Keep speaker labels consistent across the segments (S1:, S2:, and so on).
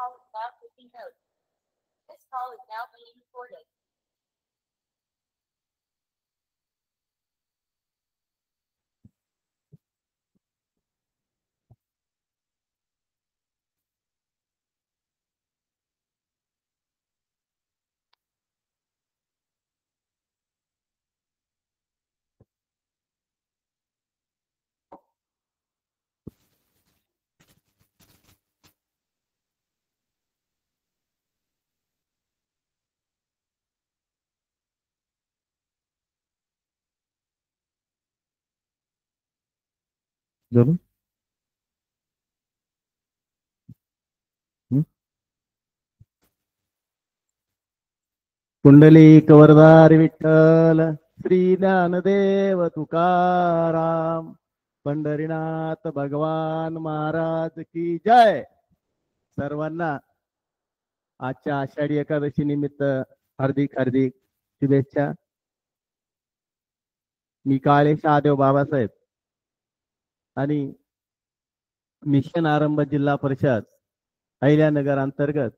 S1: call is now taking notes. This call is now being recorded.
S2: जरूर. पुंडलिक वरदार विठ्ठल श्री ज्ञानदेव तुकाराम पंढरीनाथ भगवान महाराज की जय. सर्वांना आजच्या आषाढी एकादशी निमित्त हार्दिक हार्दिक शुभेच्छा. मी काळे शहादेव बाबासाहेब आणि मिशन आरंभ जिल्हा परिषद अहिल्यानगर अंतर्गत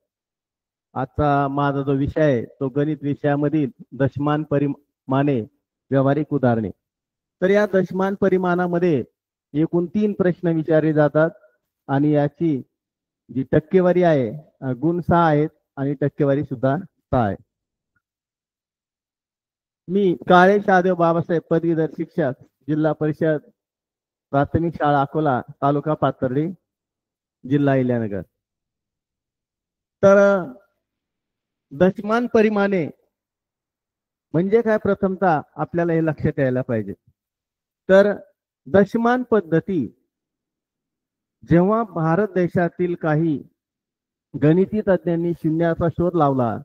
S2: आजचा माझा जो विषय आहे तो गणित विषयामधील दशमान परिमाणे व्यावहारिक उदाहरणे. तर या दशमान परिमाणामध्ये एकूण 3 प्रश्न विचारले जातात आणि याची जी टक्केवारी आहे गुण 6 आहेत आणि टक्केवारी सुद्धा 6 आहे. मी काळे शहादेव बाबासाहेब पदवीधर शिक्षक जिल्हा परिषद प्राथमिक शाळा अकोला तालुका पाथर्डी जिल्हा अहिल्यानगर. तर दशमान परिमाणे म्हणजे काय प्रथमतः आपल्याला हे लक्षात यायला पाहिजे. तर दशमान पद्धती जेव्हा भारत देशातील काही गणिती तज्ञांनी शून्याचा शोध लावला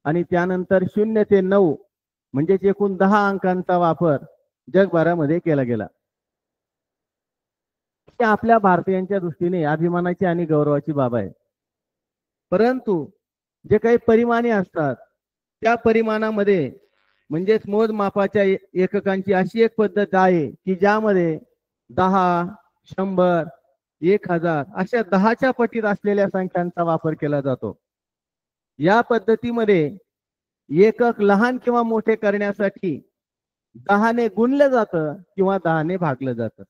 S2: आणि त्यानंतर 0 ते 9 म्हणजे एकूण 10 अंकांचा वापर जगभरामध्ये केला गेला. हे आपल्या भारतीयांच्या दृष्टीने अभिमानाची आणि गौरवाची बाब आहे. परंतु जे काही परिमाणे असतात त्या परिमाणामध्ये म्हणजेच मोजमापाच्या एककांची अशी एक पद्धत आहे की ज्यामध्ये 10, 100, 1000 अशा 10च्या पटीत असलेल्या संख्यांचा वापर केला जातो. या पद्धतीमध्ये एकक लहान किंवा मोठे करण्यासाठी 10 ने गुणलं जातं किंवा 10 ने भागलं जातं.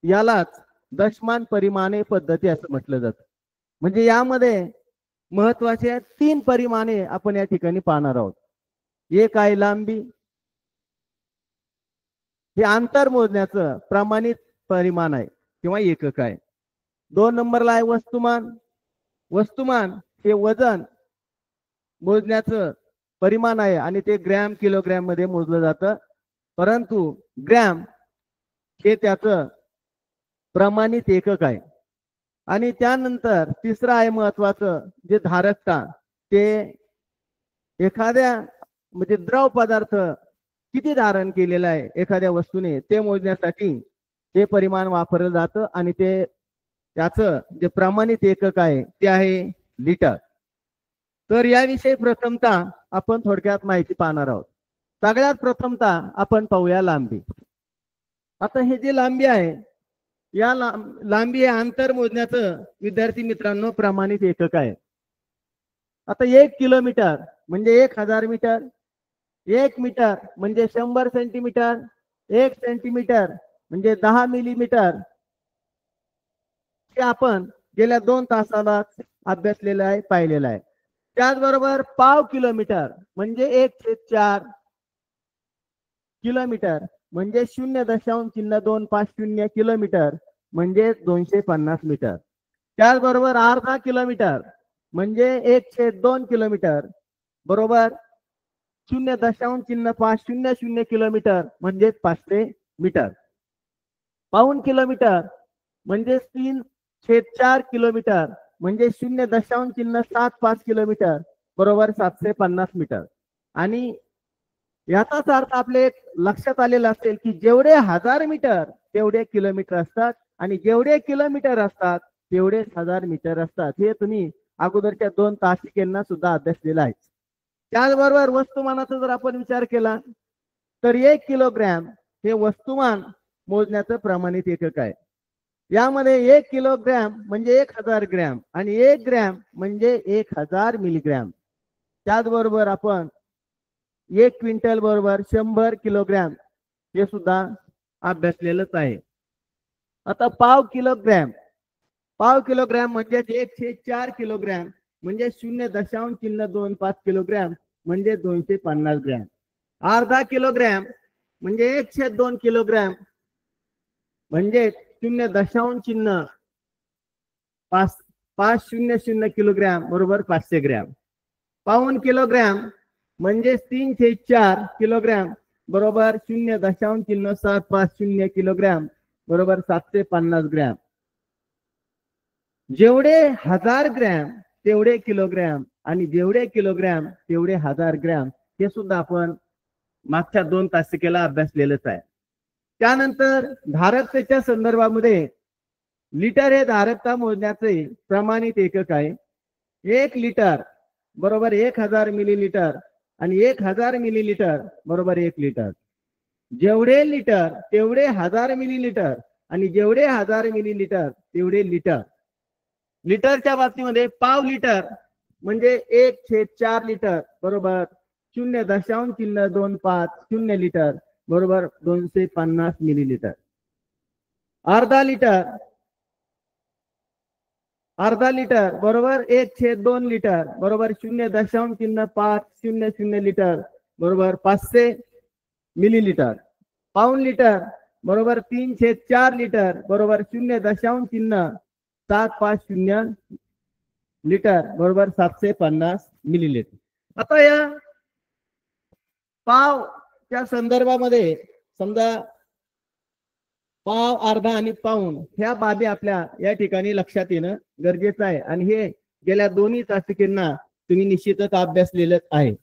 S2: यालाच दशमान परिमाणे पद्धती असं म्हटलं जातं. म्हणजे यामध्ये महत्वाचे 3 परिमाणे आपण या ठिकाणी पाहणार आहोत. एक आहे लांबी, हे अंतर मोजण्याचं प्रमाणित परिमाण आहे किंवा एकक आहे. 2 नंबरला आहे वस्तुमान. वस्तुमान हे वजन मोजण्याचं परिमाण आहे आणि ते ग्रॅम किलोग्रॅम मध्ये मोजलं जातं. परंतु ग्रॅम हे त्याचं प्रमाणित एकक आहे. आणि त्यानंतर तिसरं आहे महत्वाचं जे धारकता. ते एखाद्या म्हणजे द्रव पदार्थ किती धारण केलेला आहे एखाद्या वस्तूने ते मोजण्यासाठी हे परिमाण वापरलं जातं आणि ते त्याचं जे प्रमाणित एकक आहे ते आहे लिटर. तर याविषयी प्रथमतः आपण थोडक्यात माहिती पाहणार आहोत. सगळ्यात प्रथमतः आपण पाहूया लांबी. आता हे जे लांबी आहे या लांबी हे अंतर मोजण्याचं विद्यार्थी मित्रांनो प्रमाणित एकक आहे. आता 1 किलोमीटर म्हणजे 1000 मीटर, 1 मीटर म्हणजे 100 सेंटीमीटर, 1 सेंटीमीटर म्हणजे 10 मिलीमीटर. हे आपण गेल्या 2 तासाला अभ्यासलेलं आहे, पाहिलेलं आहे. त्याचबरोबर पाव किलोमीटर म्हणजे 1/4 किलोमीटर म्हणजे 0.250 किलोमीटर म्हणजे 250 मीटर. त्याचबरोबर अर्धा किलोमीटर म्हणजे 1/2 किलोमीटर बरोबर 0.500 किलोमीटर म्हणजे 500 मीटर. पाऊण किलोमीटर म्हणजे 3/4 किलोमीटर म्हणजे 0.75 किलोमीटर बरोबर 750 मीटर. आणि याचाच अर्थ आपले लक्षात आलेलं असेल की जेवढे 1000 मीटर तेवढे किलोमीटर असतात आणि जेवढे किलोमीटर असतात तेवढे 1000 मीटर असतात. हे तुम्ही अगोदरच्या 2 तासिकेंना सुद्धा अभ्यासलेलं आहे. त्याचबरोबर वस्तुमानाचा जर आपण विचार केला तर 1 किलोग्रॅम हे वस्तुमान मोजण्याचं प्रमाणित एकक आहे. यामध्ये 1 किलोग्रॅम म्हणजे 1000 ग्रॅम आणि 1 ग्रॅम म्हणजे 1000 मिलीग्रॅम. त्याचबरोबर आपण 1 क्विंटल बरोबर 100 किलोग्रॅम हे सुद्धा अभ्यासलेलंच आहे. आता पाव किलोग्रॅम म्हणजे 104 किलोग्रॅम म्हणजे 0.25 किलोग्रॅम म्हणजे 250 ग्रॅम. अर्धा किलोग्रॅम म्हणजे 102 किलोग्रॅम म्हणजे 0.500 किलोग्रॅम बरोबर 500 ग्रॅम. पाऊण किलोग्रॅम म्हणजे 304 किलोग्रॅम बरोबर 0.750 किलोग्रॅम बरोबर 750 ग्रॅम. जेवढे 1000 ग्रॅम तेवढे किलोग्रॅम आणि जेवढे किलोग्रॅम तेवढे 1000 ग्रॅम हे सुद्धा आपण मागच्या 2 तासिकेला अभ्यासलेलंच आहे. त्यानंतर धारकतेच्या संदर्भामध्ये लिटर हे धारकता मोजण्याचे प्रमाणित एकक आहे. 1 लिटर बरोबर 1000 मिलीलिटर आणि 1000 मिलीलिटर बरोबर 1 लिटर. जेवढे लिटर तेवढे 1000 मिलीलिटर आणि जेवढे 1000 मिलीलिटर तेवढे लिटर. लिटरच्या बाबतीमध्ये पाव लिटर म्हणजे 1/4 लिटर बरोबर 0.25 लिटर बरोबर 250 मिलीलिटर. अर्धा लिटर बरोबर 1/2 लिटर बरोबर 0.500 लिटर बरोबर 500 मिलीलिटर. पाऊण लिटर बरोबर 3/4 लिटर बरोबर 0.750 लिटर बरोबर 750 मिलीलिटर. आता या पावच्या संदर्भामध्ये समजा पाव, अर्धा आणि पाऊण ह्या बाबी आपल्या या ठिकाणी लक्षात येणं गरजेचं आहे आणि हे गेल्या दोन्ही तासिकेंना तुम्ही निश्चितच अभ्यासलेलंच आहे.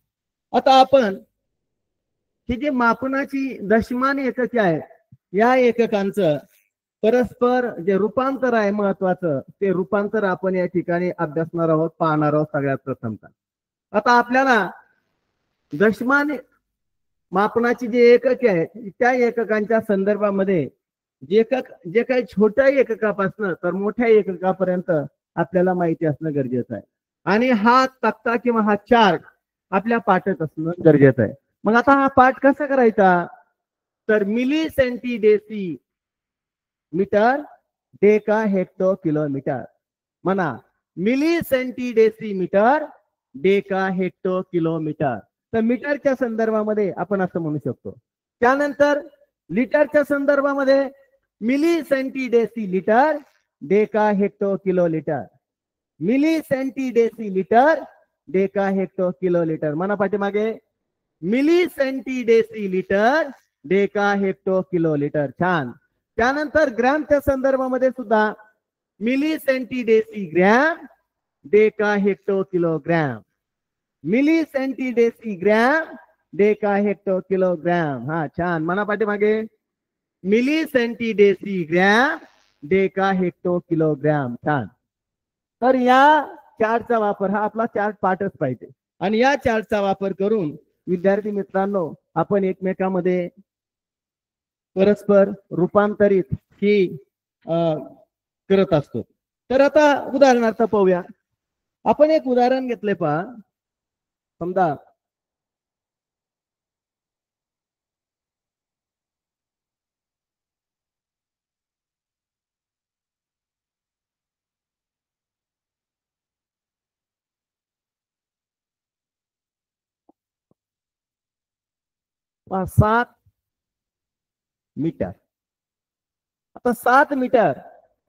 S2: आता आपण ही जी मापनाची दशमान एकके आहेत या एककांचं परस्पर जे रूपांतर आहे महत्वाचं ते रूपांतर आपण या ठिकाणी अभ्यासणार आहोत, पाहणार आहोत सगळ्यात प्रथमतः. आता आपल्याला दशमान मापनाची जे एकके आहेत त्या एककांच्या संदर्भामध्ये जे काही छोट्या एककापासून तर मोठ्या एककापर्यंत आपल्याला माहिती असणं गरजेचं आहे आणि हा तक्ता किंवा हा चार्ट आपल्या पाठात असणं गरजेचं आहे. मग आता हा पाठ कसा करायचा तर milli centi deci metre deca hecto kilometre म्हणा. Milli centi deci metre deca hecto kilometre. तर मीटरच्या संदर्भामध्ये आपण असं म्हणू शकतो. त्यानंतर लिटरच्या संदर्भामध्ये milli centi deci litre deca hecto kilo litre. Milli centi deci litre deca hecto kilo litre म्हणा पाठीमागे. Milli centi deci litre deca hecto kilo litre. छान. त्यानंतर ग्रॅमच्या संदर्भामध्ये सुद्धा milli centi deci gram deca hecto kilogram. Milli centi deci gram deca hecto kilogram. हा छान म्हणा पाठीमागे. Milli centi deci gram deca hecto kilogram. छान. तर या चार्टचा वापर हा आपला चार्ट पाठच पाहिजे आणि या चार्टचा वापर करून विद्यार्थी मित्रांनो आपण एकमेकांमध्ये परस्पर रूपांतरित ही करत असतो. तर आता उदाहरणार्थ पाहूया. आपण एक उदाहरण घेतले पहा. समजा पहा 7 मीटर. आता 7 मीटर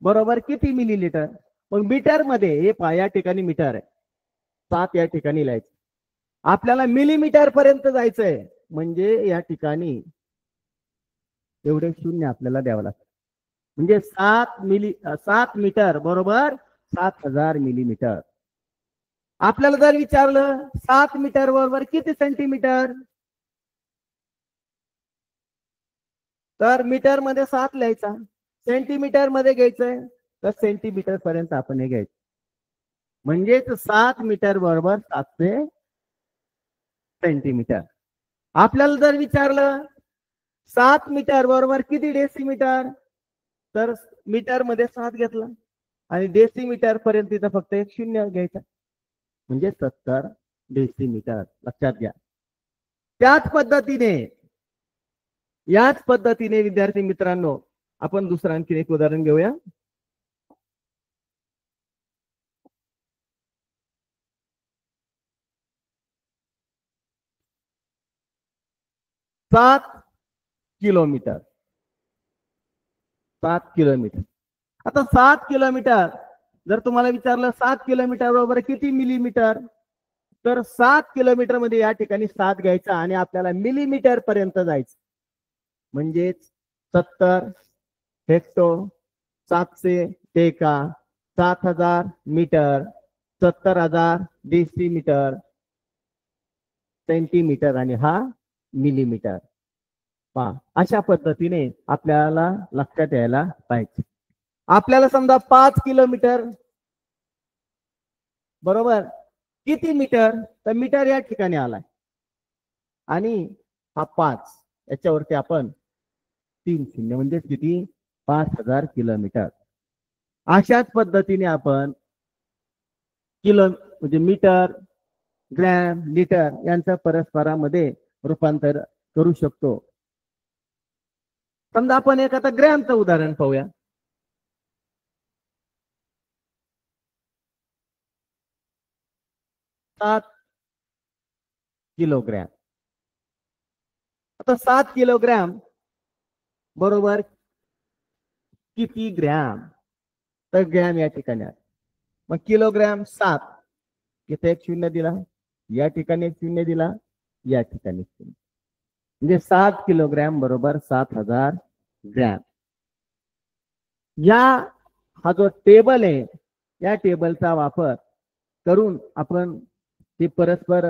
S2: बरोबर किती मिलीलिटर. मग मीटर मध्ये हे पहा या ठिकाणी मीटर आहे 7 या ठिकाणी लिहायचं. आपल्याला मिलीमीटर पर्यंत जायचंय म्हणजे या ठिकाणी एवढे शून्य आपल्याला द्यावं लागतं. म्हणजे 7 मीटर बरोबर 7000 मिलीमीटर. आपल्याला जर विचारलं 7 मीटर बरोबर किती सेंटीमीटर तर मीटर मध्ये 7 लिहायचा. सेंटीमीटर मध्ये घ्यायचंय तर सेंटीमीटर पर्यंत आपण हे घ्यायचं. म्हणजेच 7 मीटर बरोबर 700 सेंटीमीटर. आपल्याला जर विचारलं 7 मीटर बरोबर किती डेसिमीटर तर मीटर मध्ये 7 घेतला आणि डेसिमीटर पर्यंत तिथं फक्त एक 0 घ्यायचा, म्हणजे 70 डेसिमीटर. लक्षात घ्या. याच पद्धतीने विद्यार्थी मित्रांनो आपण दुसरं आणखी एक उदाहरण घेऊया. 7 किलोमीटर. 7 किलोमीटर. आता 7 किलोमीटर जर तुम्हाला विचारलं 7 किलोमीटर बरोबर किती मिलीमीटर, तर 7 किलोमीटर मध्ये या ठिकाणी 7 घ्यायचा आणि आपल्याला मिलीमीटर पर्यंत जायचं, म्हणजेच 70 हेक्टो 700 टेका 7000 मीटर 70,000 डेसिमीटर सेंटीमीटर आणि हा मिलीमीटर. पहा, अशा पद्धतीने आपल्याला लक्षात यायला पाहिजे. आपल्याला समजा 5 किलोमीटर बरोबर किती मीटर, तर मीटर या ठिकाणी आलाय आणि हा 5 याच्यावरती आपण 3 शून्य म्हणजे किती 5000 किलोमीटर. अशाच पद्धतीने आपण किलो म्हणजे मीटर ग्रॅम लिटर यांचं परस्परामध्ये रूपांतर करू शकतो. समजा आपण एक आता ग्रॅमचं उदाहरण पाहूया. सात किलोग्रॅम. आता 7 किलोग्रॅम बरोबर किती ग्रॅम, तर ग्रॅम या ठिकाणी आहे. मग किलोग्रॅम 7 इथे एक 0 दिला, या ठिकाणी एक 0 दिला, या ठिकाणी 0, म्हणजे 7 किलोग्रॅम बरोबर 7000 ग्रॅम. हा जो टेबल आहे या टेबलचा वापर करून आपण ते परस्पर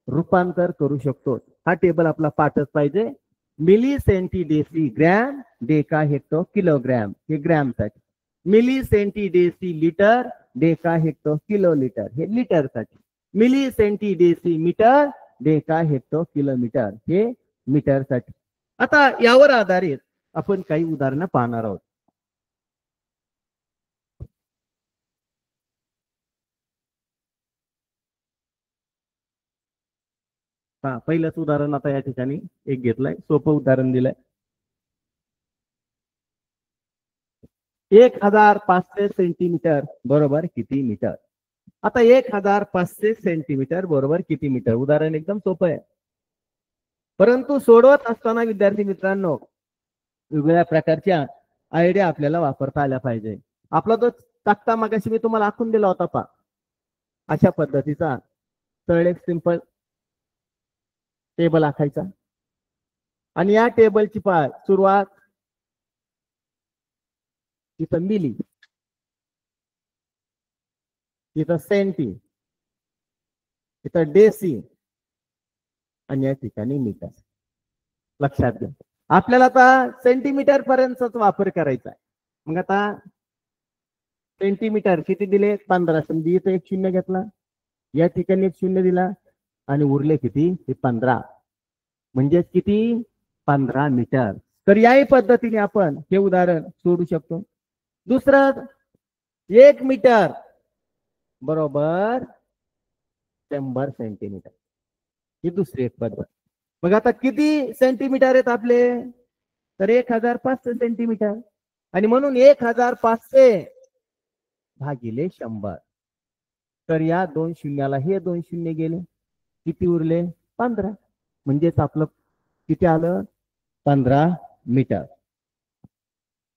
S2: रूपांतर करू शकतो. हा टेबल आपला पाठच पाहिजे. Milli centi deci gram deca hecto kilogram हे ग्रॅम साठी, milli centi deci litre deca hecto kilo litre हे लिटर साठी, milli centi deci metre deca hecto kilometre हे मीटर साठी. आता यावर आधारित आपण काही उदाहरणं पाहणार आहोत. पहिलंच उदाहरण आता या ठिकाणी एक घेतलंय, सोपं उदाहरण दिलंय. 1500 सेंटीमीटर बरोबर किती मीटर. आता 1500 सेंटीमीटर बरोबर किती मीटर. उदाहरण एकदम सोपं आहे, परंतु सोडवत असताना विद्यार्थी मित्रांनो वेगवेगळ्या प्रकारच्या आयडिया आपल्याला वापरता आल्या पाहिजे. आपला तो तक्ता मागाशी मी तुम्हाला आखून दिला होता पहा, अशा पद्धतीचा सरळ एक सिंपल टेबल आखायचा आणि या टेबलची पहा सुरुवात तिथं मिली, तिथं सेंटी, तिथं डेसी आणि या ठिकाणी मीटर. लक्षात घ्या, आपल्याला आता सेंटीमीटर पर्यंतच वापर करायचा आहे. मग आता सेंटीमीटर किती दिले 15, समजी इथं एक 0 घेतला, या ठिकाणी एक 0 दिला आणि उरले किती हे 15, म्हणजे किती 15 मीटर. तर याही पद्धतीने आपण हे उदाहरण सोडू शकतो. दुसरं 1 मीटर बरोबर 100 सेंटीमीटर ही दुसरी एक पद्धत. मग आता किती सेंटीमीटर आहेत आपले, तर 1500 सेंटीमीटर आणि म्हणून 1500 भागिले 100. तर या 2 शून्याला हे 2 शून्य गेले, किती उरले 15, म्हणजेच आपलं किती आलं 15 मीटर.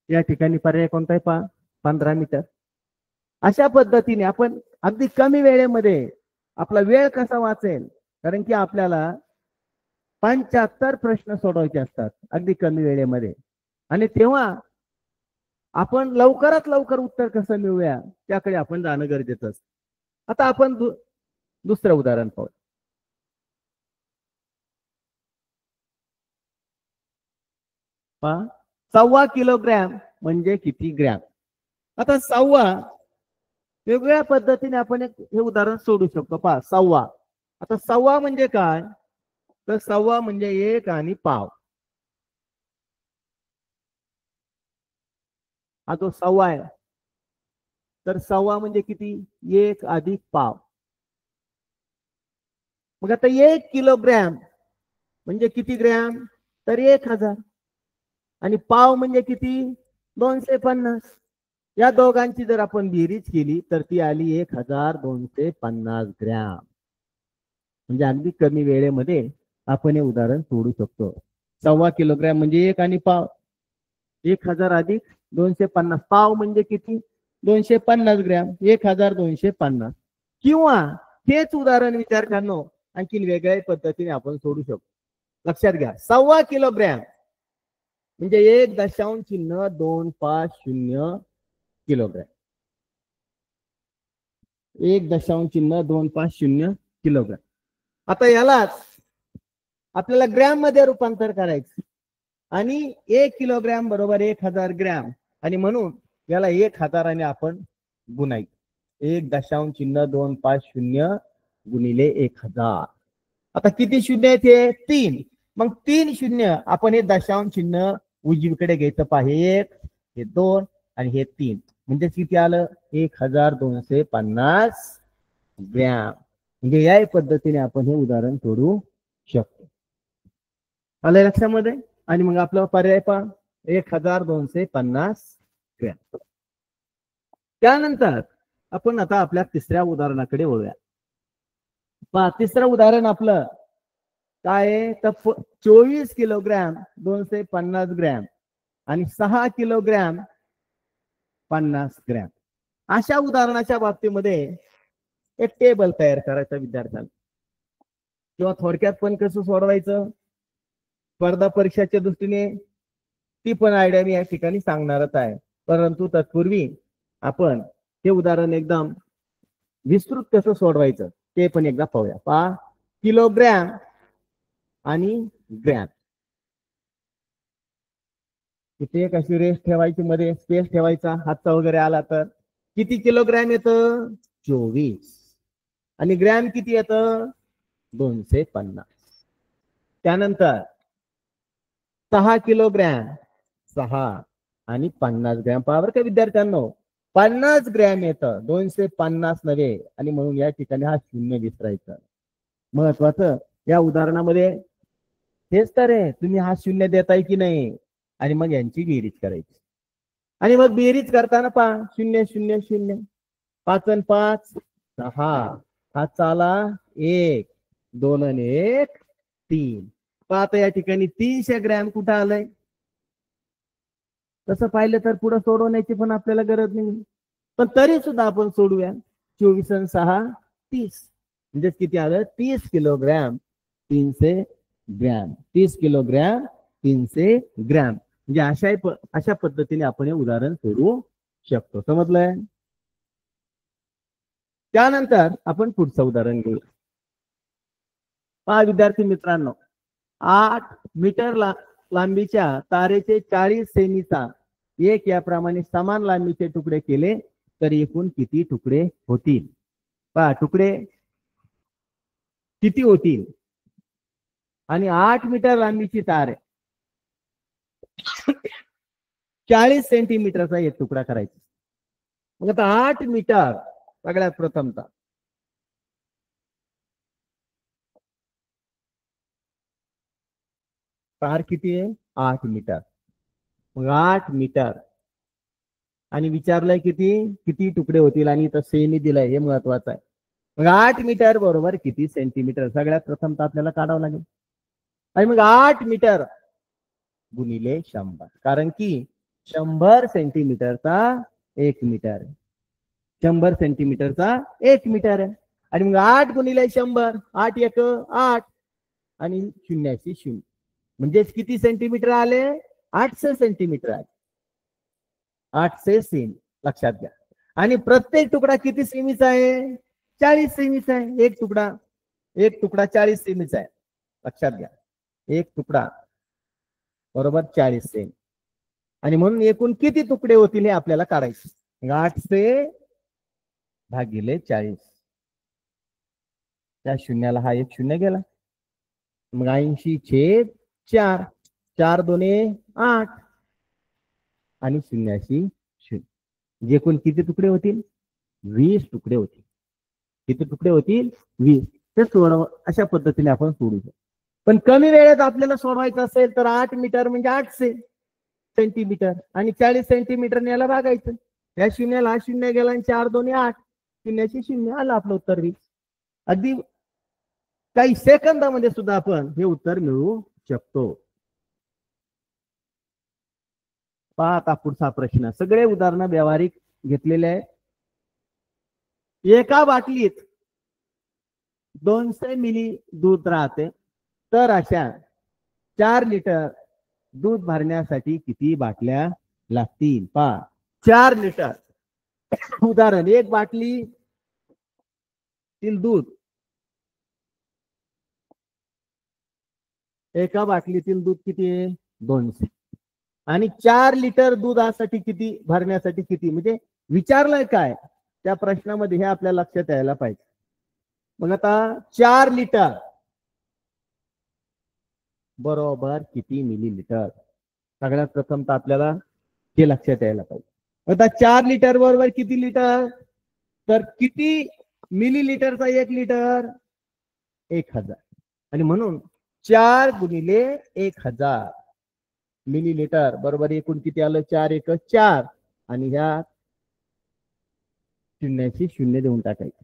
S2: या ठिकाणी पर्याय कोणता आहे पहा 15 मीटर. अशा पद्धतीने आपण अगदी कमी वेळेमध्ये आपला वेळ कसा वाचेल, कारण की आपल्याला 75 प्रश्न सोडवायचे असतात अगदी कमी वेळेमध्ये, आणि तेव्हा आपण लवकरात लवकर उत्तर कसं मिळूया त्याकडे आपण जाणं गरजेचं असतं. आता आपण दुसरं उदाहरण पाहू. पहा 1.25 किलोग्रॅम म्हणजे किती ग्रॅम. आता 1.25 वेगवेगळ्या पद्धतीने आपण हे उदाहरण सोडू शकतो. पहा 1.25, आता 1.25 म्हणजे काय, तर 1.25 म्हणजे 1 आणि पाव. हा जो सव्वा आहे, तर सव्वा म्हणजे किती? 1 अधिक पाव. मग आता 1 किलोग्रॅम म्हणजे किती ग्रॅम? तर 1000. आणि पाव म्हणजे किती? 250. या दोघांची जर आपण बेरीज केली तर ती आली 1250 ग्रॅम. म्हणजे अगदी कमी वेळेमध्ये आपण हे उदाहरण सोडू शकतो. सव्वा किलोग्रॅम म्हणजे 1 आणि पाव. 1000 अधिक 250. पाव म्हणजे किती? 250 ग्रॅम. 1250. किंवा हेच उदाहरण विद्यार्थ्यांनो आणखी वेगळ्या पद्धतीने आपण सोडू शकतो. लक्षात घ्या, सव्वा किलोग्रॅम म्हणजे 1.250 किलोग्रॅम. 1.250 किलोग्रॅम. आता यालाच आपल्याला ग्रॅम मध्ये रूपांतर करायचं आणि 1 किलोग्रॅम बरोबर 1000 ग्रॅम आणि म्हणून याला 1000 आणि आपण गुणायचं. 1.250 गुणिले 1000. आता किती शून्य आहेत? हे 3. मग 3 शून्य आपण हे दशांश चिन्ह उजवीकडे घ्यायचं पाहिजे. हे 2 आणि हे 3 म्हणजे किती आलं? 1250 ग्रॅम. म्हणजे या पद्धतीने आपण हे उदाहरण सोडवू शकतो. आलं लक्षामध्ये? आणि मग आपला पर्याय पहा, 1250 ग्रॅम. त्यानंतर आपण आता आपल्या तिसऱ्या उदाहरणाकडे वळूया. पहा, तिसरं उदाहरण आपलं काय आहे? तर 24 किलोग्रॅम 250 ग्रॅम आणि 6 किलोग्रॅम 50 ग्रॅम. अशा उदाहरणाच्या बाबतीमध्ये एक टेबल तयार करायचा विद्यार्थ्यांना, किंवा थोडक्यात पण कसं सोडवायचं स्पर्धा परीक्षाच्या दृष्टीने ती पण आयडिया मी या ठिकाणी सांगणारच आहे. परंतु तत्पूर्वी आपण हे उदाहरण एकदम विस्तृत कसं सोडवायचं ते पण एकदा पाहूया. पहा, किलोग्रॅम आणि ग्रॅम. तिथे कशी रेस ठेवायची, मध्ये स्पेस ठेवायचा, हातचा वगैरे आला तर. किती किलोग्रॅम येतं? 24. आणि ग्रॅम किती येतं? 250. त्यानंतर 6 किलोग्रॅम 6 आणि 50 ग्रॅम. पावर का विद्यार्थ्यांनो, 50 ग्रॅम येतं, 250 नव्हे. आणि म्हणून या ठिकाणी हा शून्य विसरायचा. महत्वाचं या उदाहरणामध्ये हेच तर आहे, तुम्ही हा शून्य देताय की नाही आणि मग यांची बेरीज करायची. आणि मग बेरीज करताना पहा, 0 0 0, 5 आणि 5 6, हा चाला 1, 2 आणि 1 3. पहा आता या ठिकाणी 300 ग्रॅम कुठं आलंय? तसं पाहिलं तर पुढे सोडवण्याची पण आपल्याला गरज नाही, पण तरी सुद्धा आपण सोडूया. 24 आणि 6 30 म्हणजे किती आलं? 30 किलोग्रॅम 300 ग्रॅम. 30 kilogram 300 gram. म्हणजे अशा पद्धतीने आपण हे उदाहरण सोडवू शकतो. समजलंय? त्यानंतर आपण पुढचं उदाहरण घेऊ. पहा विद्यार्थी मित्रांनो, 8 मीटर लांबीच्या तारेचे 40 सेमीचा एक याप्रमाणे समान लांबीचे तुकडे केले तर एकूण किती तुकडे होतील? पहा, तुकडे किती होतील? आणि 8 मीटर लांबीची तार आहे, 40 सेंटीमीटरचा एक तुकडा करायचा. मग आता 8 मीटर सगळ्यात प्रथमता तार किती आहे? 8 मीटर. मग 8 मीटर आणि विचारलंय किती किती तुकडे होतील आणि इथं सेमी दिलाय, हे महत्वाचं आहे. मग 8 मीटर बरोबर किती सेंटीमीटर सगळ्यात प्रथम तर आपल्याला काढावं लागेल. आणि मग 8 मीटर गुणिले 100, कारण की 100 सेंटीमीटरचा 1 मीटर आहे. 100 सेंटीमीटरचा 1 मीटर आहे. आणि मग 8 गुणिले 100, 8 1 8 आणि 0 0 म्हणजे किती सेंटीमीटर आले? 800 सेंटीमीटर आले. 800 सेमी. लक्षात घ्या. आणि प्रत्येक तुकडा किती सेमीचा आहे? 40 सेमीचा आहे. एक तुकडा 40 सेमीचा आहे. लक्षात घ्या, एक तुकडा बरोबर 40 सेमी. आणि म्हणून एकूण किती तुकडे होतील हे आपल्याला काढायचे. 800 भागिले 40. त्या शून्याला हा एक शून्य गेला. मग 80/4. 4 2 8 आणि 0 जे एकूण किती तुकडे होतील? 20 तुकडे होतील. किती तुकडे होतील? 20. ते अशा पद्धतीने आपण सोडू शकतो. पण कमी वेळेत आपल्याला सोडवायचं असेल तर 8 मीटर म्हणजे 800 सेंटीमीटर आणि 40 सेंटीमीटर याला भागायचं. या शून्याला हा शून्य गेला आणि 4 2 8, शून्याशी शून्य आलं आपलं उत्तर 20. अगदी काही सेकंदामध्ये सुद्धा आपण हे उत्तर मिळवू शकतो. पहा आता पुढचा प्रश्न. सगळे उदाहरणं व्यावहारिक घेतलेले आहे. एका बाटलीत 200 मिली दूध राहते, तर अशा 4 लिटर दूध भरण्यासाठी किती बाटल्या लागतील? पहा, 4 लिटर. उदाहरण, एक बाटली दूध, एका बाटलीतील दूध किती आहे? 200. आणि 4 लिटर दुधासाठी किती भरण्यासाठी किती, म्हणजे विचारलंय काय त्या प्रश्नामध्ये हे आपल्या लक्षात यायला पाहिजे. मग आता 4 लिटर बरोबर किती मिलीलिटर? सगळ्यात प्रथम तर आपल्याला हे लक्षात यायला पाहिजे. आता 4 लिटर बरोबर किती लिटर? तर किती मिलीलिटरचा 1 लिटर? 1000. आणि म्हणून 4 गुणिले 1000 मिलीलिटर बरोबर एकूण किती आलं? 4 1 4. आणि ह्या शून्याची शून्य देऊन टाकायचं.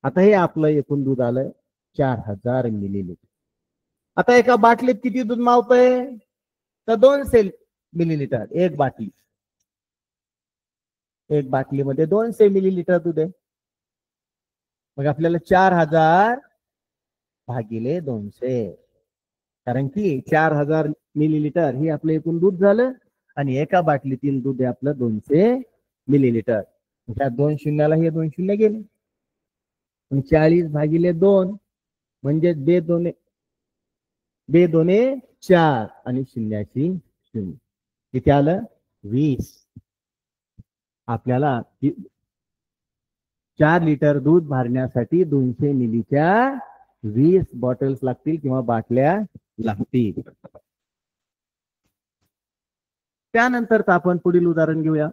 S2: आता हे आपलं एकूण दूध आलं 4000 मिलीलिटर. आता एका बाटलीत किती दूध मावतंय? तर 200 मिलीलिटर एक बाटली. एक बाटलीमध्ये 200 मिलीलिटर दूध आहे. मग आपल्याला 4000 भागिले 200, कारण की 4000 मिलीलिटर हे आपलं एकूण दूध झालं आणि एका बाटलीतील दूध आहे आपलं 200 मिलीलिटर. त्या 2 शून्याला हे 2 शून्य गेले. 40 भागिले 2 म्हणजे 2 2 4 आणि शून्याची शून्य किती आलं? 20. आपल्याला 4 लिटर दूध भरण्यासाठी 200 मिलीच्या 20 बॉटल्स लागतील किंवा बाटल्या लागतील. त्यानंतर आपण पुढील उदाहरण घेऊया.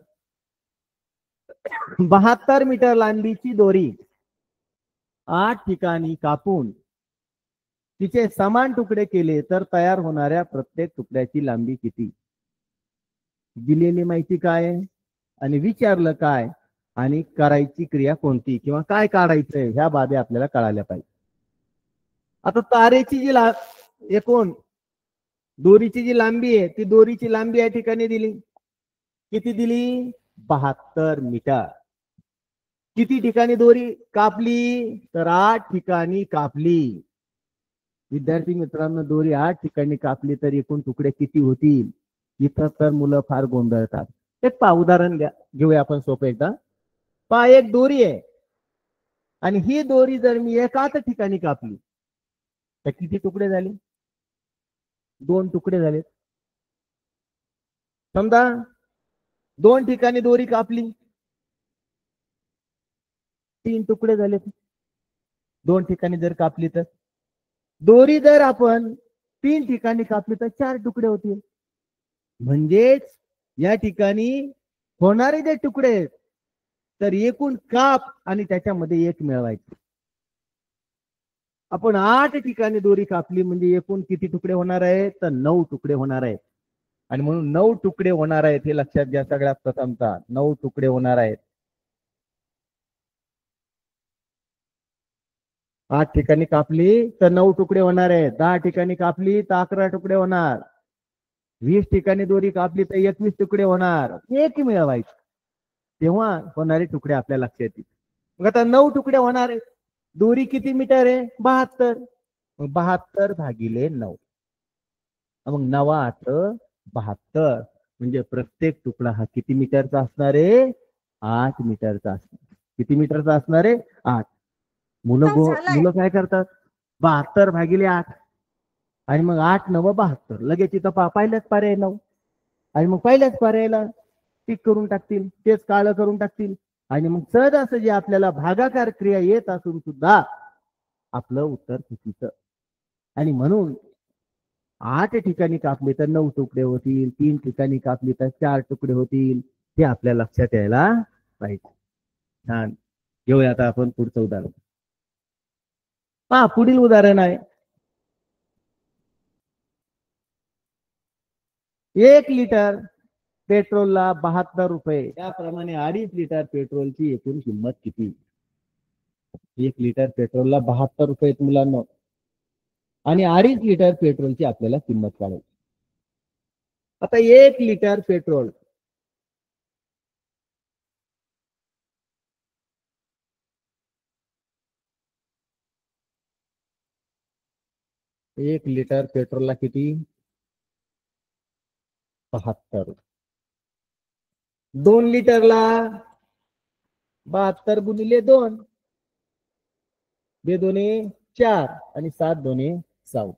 S2: 72 मीटर लांबीची दोरी 8 ठिकाणी कापून तिचे समान तुकडे केले तर तयार होणाऱ्या प्रत्येक तुकड्याची लांबी किती? दिलेली माहिती काय आणि विचारलं काय आणि करायची क्रिया कोणती किंवा काय काढायचंय ह्या बाबी आपल्याला कळायला पाहिजे. आता तारेची जी एकूण दोरीची जी लांबी आहे ती दोरीची लांबी या ठिकाणी दिली. किती दिली? 72 मीटर. किती ठिकाणी दोरी कापली? तर 8 ठिकाणी कापली. विद्यार्थी मित्रांनो, दोरी 8 ठिकाणी कापली तर एकूण तुकडे किती होतील? इथं तर मुलं फार गोंधळतात. एक उदाहरण घेऊया आपण सोपं एकदा. पहा, एक दोरी आहे आणि ही दोरी जर मी एकाच ठिकाणी कापली तर किती तुकडे झाले? 2 तुकडे झाले. समजा 2 ठिकाणी दोरी कापली, 3 तुकडे झाले. 2 ठिकाणी जर कापली तर दोरी जर आपण 3 ठिकाणी कापली तर 4 तुकडे होतील. म्हणजेच या ठिकाणी होणारे जे तुकडे आहेत तर एकूण काप आणि त्याच्यामध्ये एक मिळवायचे. आपण 8 ठिकाणी दोरी कापली म्हणजे एकूण किती तुकडे होणार आहेत? तर 9 तुकडे होणार आहेत. आणि म्हणून 9 तुकडे होणार आहेत हे लक्षात घ्या. सगळ्यात प्रथमता 9 तुकडे होणार आहेत. 8 ठिकाणी कापली तर 9 तुकडे होणार आहेत. 10 ठिकाणी कापली तर 11 तुकडे होणार. 20 ठिकाणी दोरी कापली तर 21 तुकडे होणार. एक मिळवायचं तेव्हा होणारे तुकडे आपल्या लक्षात येतील. मग आता 9 तुकडे होणार आहेत. दोरी किती मीटर आहे? 72. मग 72 भागिले 9. मग 9 8 72 म्हणजे प्रत्येक तुकडा हा किती मीटरचा असणार आहे? 8 मीटरचा असणार. किती मीटरचा असणार आहे? 8. मुलं काय करतात? 72 भागिले 8 आणि मग 8 9 72. लगेच इथं पहिल्याच पर्याय 9 आणि मग पहिल्याच पर्यायाला टिक करून टाकतील, तेच काळं करून टाकतील आणि मग सहज असं जे आपल्याला भागाकार क्रिया येत असून सुद्धा आपलं उत्तर चुकीचं. आणि म्हणून 8 ठिकाणी कापले तर 9 तुकडे होतील, 3 ठिकाणी कापले तर 4 तुकडे होतील. हे आपल्या लक्षात यायला पाहिजे. छान. घेऊया आता आपण पुढचं उदाहरण. पुढील उदाहरण आहे 1 लिटर पेट्रोलला 72 रुपये. त्याप्रमाणे 2.5 लिटर पेट्रोलची एकूण किंमत किती? 1 लिटर पेट्रोलला 72 रुपये मुलांना आणि 2.5 लिटर पेट्रोलची आपल्याला किंमत काढायची. आता 1 लिटर पेट्रोल एक लिटर पेट्रोलला किती? 72. 2 लिटरला 72 गुणिले 2 2 4 आणि 7 2 14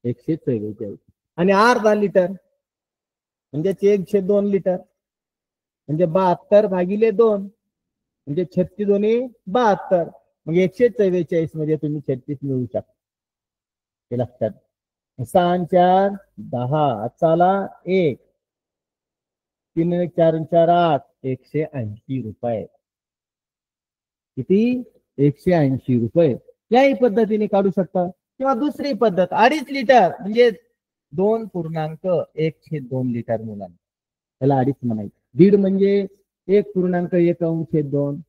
S2: 144. आणि अर्धा लिटर म्हणजे 102 लिटर म्हणजे 72 भागिले 2 म्हणजे 36 2 72. मग 144 मध्ये तुम्ही 36 मिळवू शकता. हे लक्षात. 6 4 10 चाला 1 3 4 4 8 180 रुपये. किती? 180 रुपये. याही पद्धतीने काढू शकता. किंवा दुसरी पद्धत 2.5 लिटर म्हणजे 2.1/2 लिटर मुलांना त्याला 2.5 म्हणायचं. 1.5 म्हणजे 1.1/2.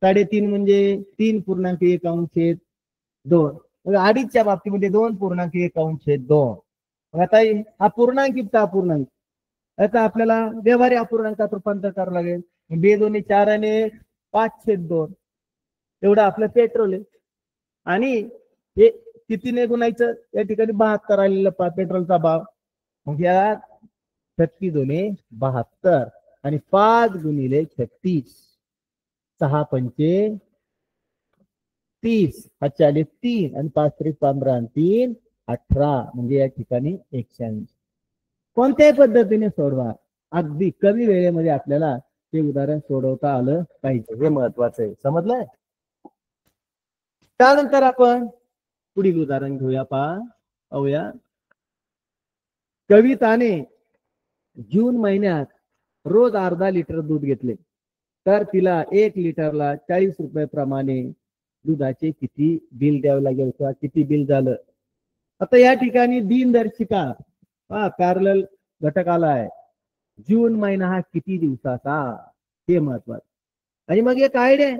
S2: 3.5 म्हणजे 3.1/2. 2.5च्या बाबतीमध्ये 2.1/2. मग आता हा पूर्णांक इतका अपूर्णांक. आता आपल्याला व्यवहारी अपूर्णांकात रूपांतर करावं लागेल. 2 2 4 आणि 5/2 एवढं आपलं पेट्रोल आहे. आणि हे कितीने गुणायचं? या ठिकाणी 72 आलेलं पेट्रोलचा भाव. मग या 36 2 72 आणि 5 गुणिले 36 6 5 30 हा 3 आणि 5 3 15 आणि 3 18 म्हणजे या ठिकाणी 180. कोणत्याही पद्धतीने सोडवा, अगदी कमी वेळेमध्ये आपल्याला ते उदाहरण सोडवता आलं पाहिजे. हे महत्वाचं आहे. समजलंय? त्यानंतर आपण पुढील उदाहरण घेऊया. पाहूया. कविताने जून महिन्यात रोज अर्धा लिटर दूध घेतले तर तिला 1 लिटरला 40 रुपये प्रमाणे दुधाचे किती बिल द्यावे लागेल किंवा किती बिल झालं? आता या ठिकाणी दिनदर्शिका पॅरलल घटक आला आहे. जून महिना हा किती दिवसाचा? हे महत्वाचं. आणि मग एक आयडिया आहे.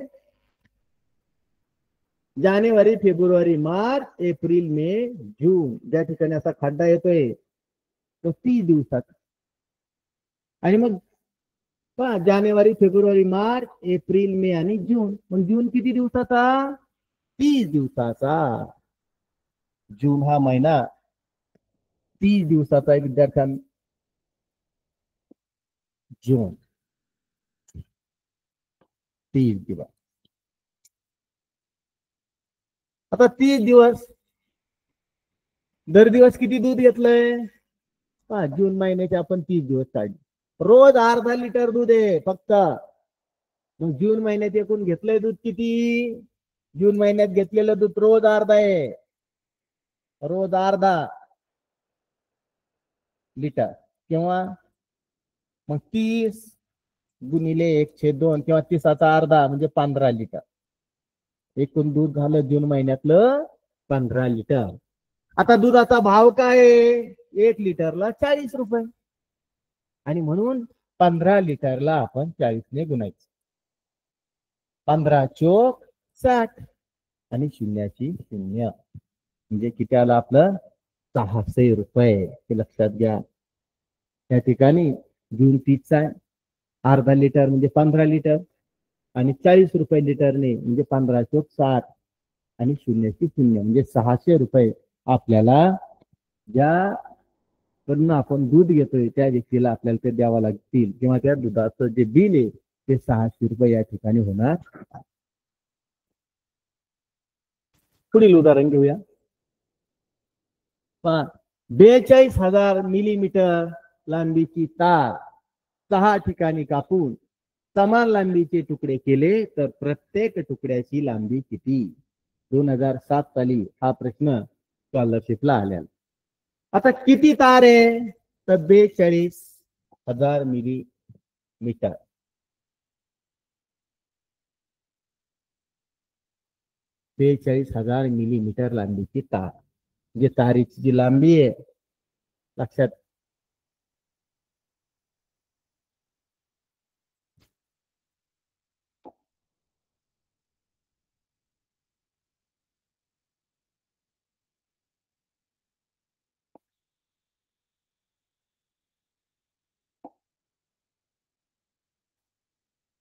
S2: जानेवारी फेब्रुवारी मार्च एप्रिल मे जून ज्या ठिकाणी असा खड्डा येतोय तो 30 दिवसाचा. आणि मग जानेवारी फेब्रुवारी मार्च एप्रिल मे आणि जून. मग जून किती दिवसाचा? 30 दिवसाचा. जून हा महिना 30 दिवसाचा आहे विद्यार्थ्यांना. जून 30 दिवस. आता 30 दिवस दर दिवस किती दूध घेतलंय? जून महिन्याचे आपण 30 दिवस काढले. रोज अर्धा लिटर दूध आहे फक्त. मग जून महिन्यात एकूण घेतलंय दूध किती? जून महिन्यात घेतलेलं दूध रोज अर्धा आहे. रोज अर्धा लिटर किंवा मग 30 गुणिले 1/2 किंवा 30चा अर्धा म्हणजे 15 लिटर. एकूण दूध झालं जून महिन्यातलं 15 लिटर. आता दुधाचा भाव काय आहे? 1 लिटरला 40 रुपये. आणि म्हणून 15 लिटरला आपण 40 ने गुणायचं. 15 चोक 60 आणि शून्याची 0 म्हणजे किती आलं आपलं? 600 रुपये. हे लक्षात घ्या. या ठिकाणी जून 30चा आहे. अर्धा लिटर म्हणजे 15 लिटर आणि 40 रुपये लिटरने म्हणजे 15 चोक 60 आणि शून्याची 0 म्हणजे 600 रुपये आपल्याला ज्या कडून आपण दूध घेतोय त्या व्यक्तीला आपल्याला ते द्यावं लागतील किंवा त्या दुधाचं जे बिल आहे ते 600 रुपये या ठिकाणी होणार. पुढील उदाहरण घेऊया. 42,000 मिलीमीटर लांबीची तार 6 ठिकाणी कापून समान लांबीचे तुकडे केले तर प्रत्येक तुकड्याची लांबी किती? 2007 साली हा प्रश्न स्कॉलरशिपला आलेला. आता किती तार आहे? तर 42,000 मिलीमीटर. 42,000 मिलीमीटर लांबीची तार. म्हणजे तारेची जी लांबी आहे लक्षात,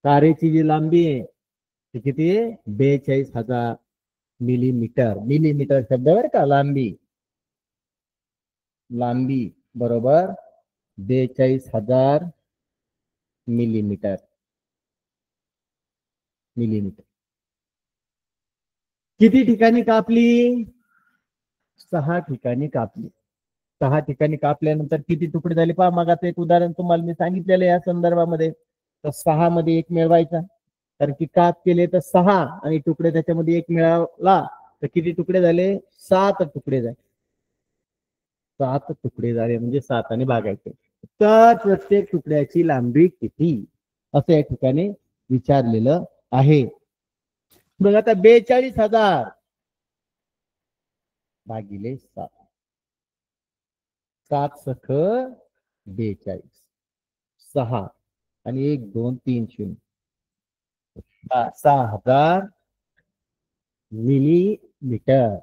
S2: तारेची जी लांबी आहे ती किती आहे? 42,000 मिलीमीटर. मिलीमीटर शब्द बरं का, लांबी. लांबी बरोबर 42,000 मिलीमीटर. मिलीमीटर किती ठिकाणी कापली? 6 ठिकाणी कापली. 6 ठिकाणी कापल्यानंतर किती तुकडे झाले पहा. मग आता एक उदाहरण तुम्हाला मी सांगितलेलं या संदर्भामध्ये. तर 6 मध्ये 1 मिळवायचा, कारण की काप केले तर 6 आणि तुकडे त्याच्यामध्ये 1 मिळाला तर किती तुकडे झाले? 7 तुकडे झाले. 7 तुकडे झाले म्हणजे 7 आणि भागायचे. तर प्रत्येक तुकड्याची लांबी किती असं या ठिकाणी विचारलेलं आहे. मग आता 42,000 भागिले 7. 7 सख 42. 6 आणि 1 2 3 0. 6,000 मिलीमीटर.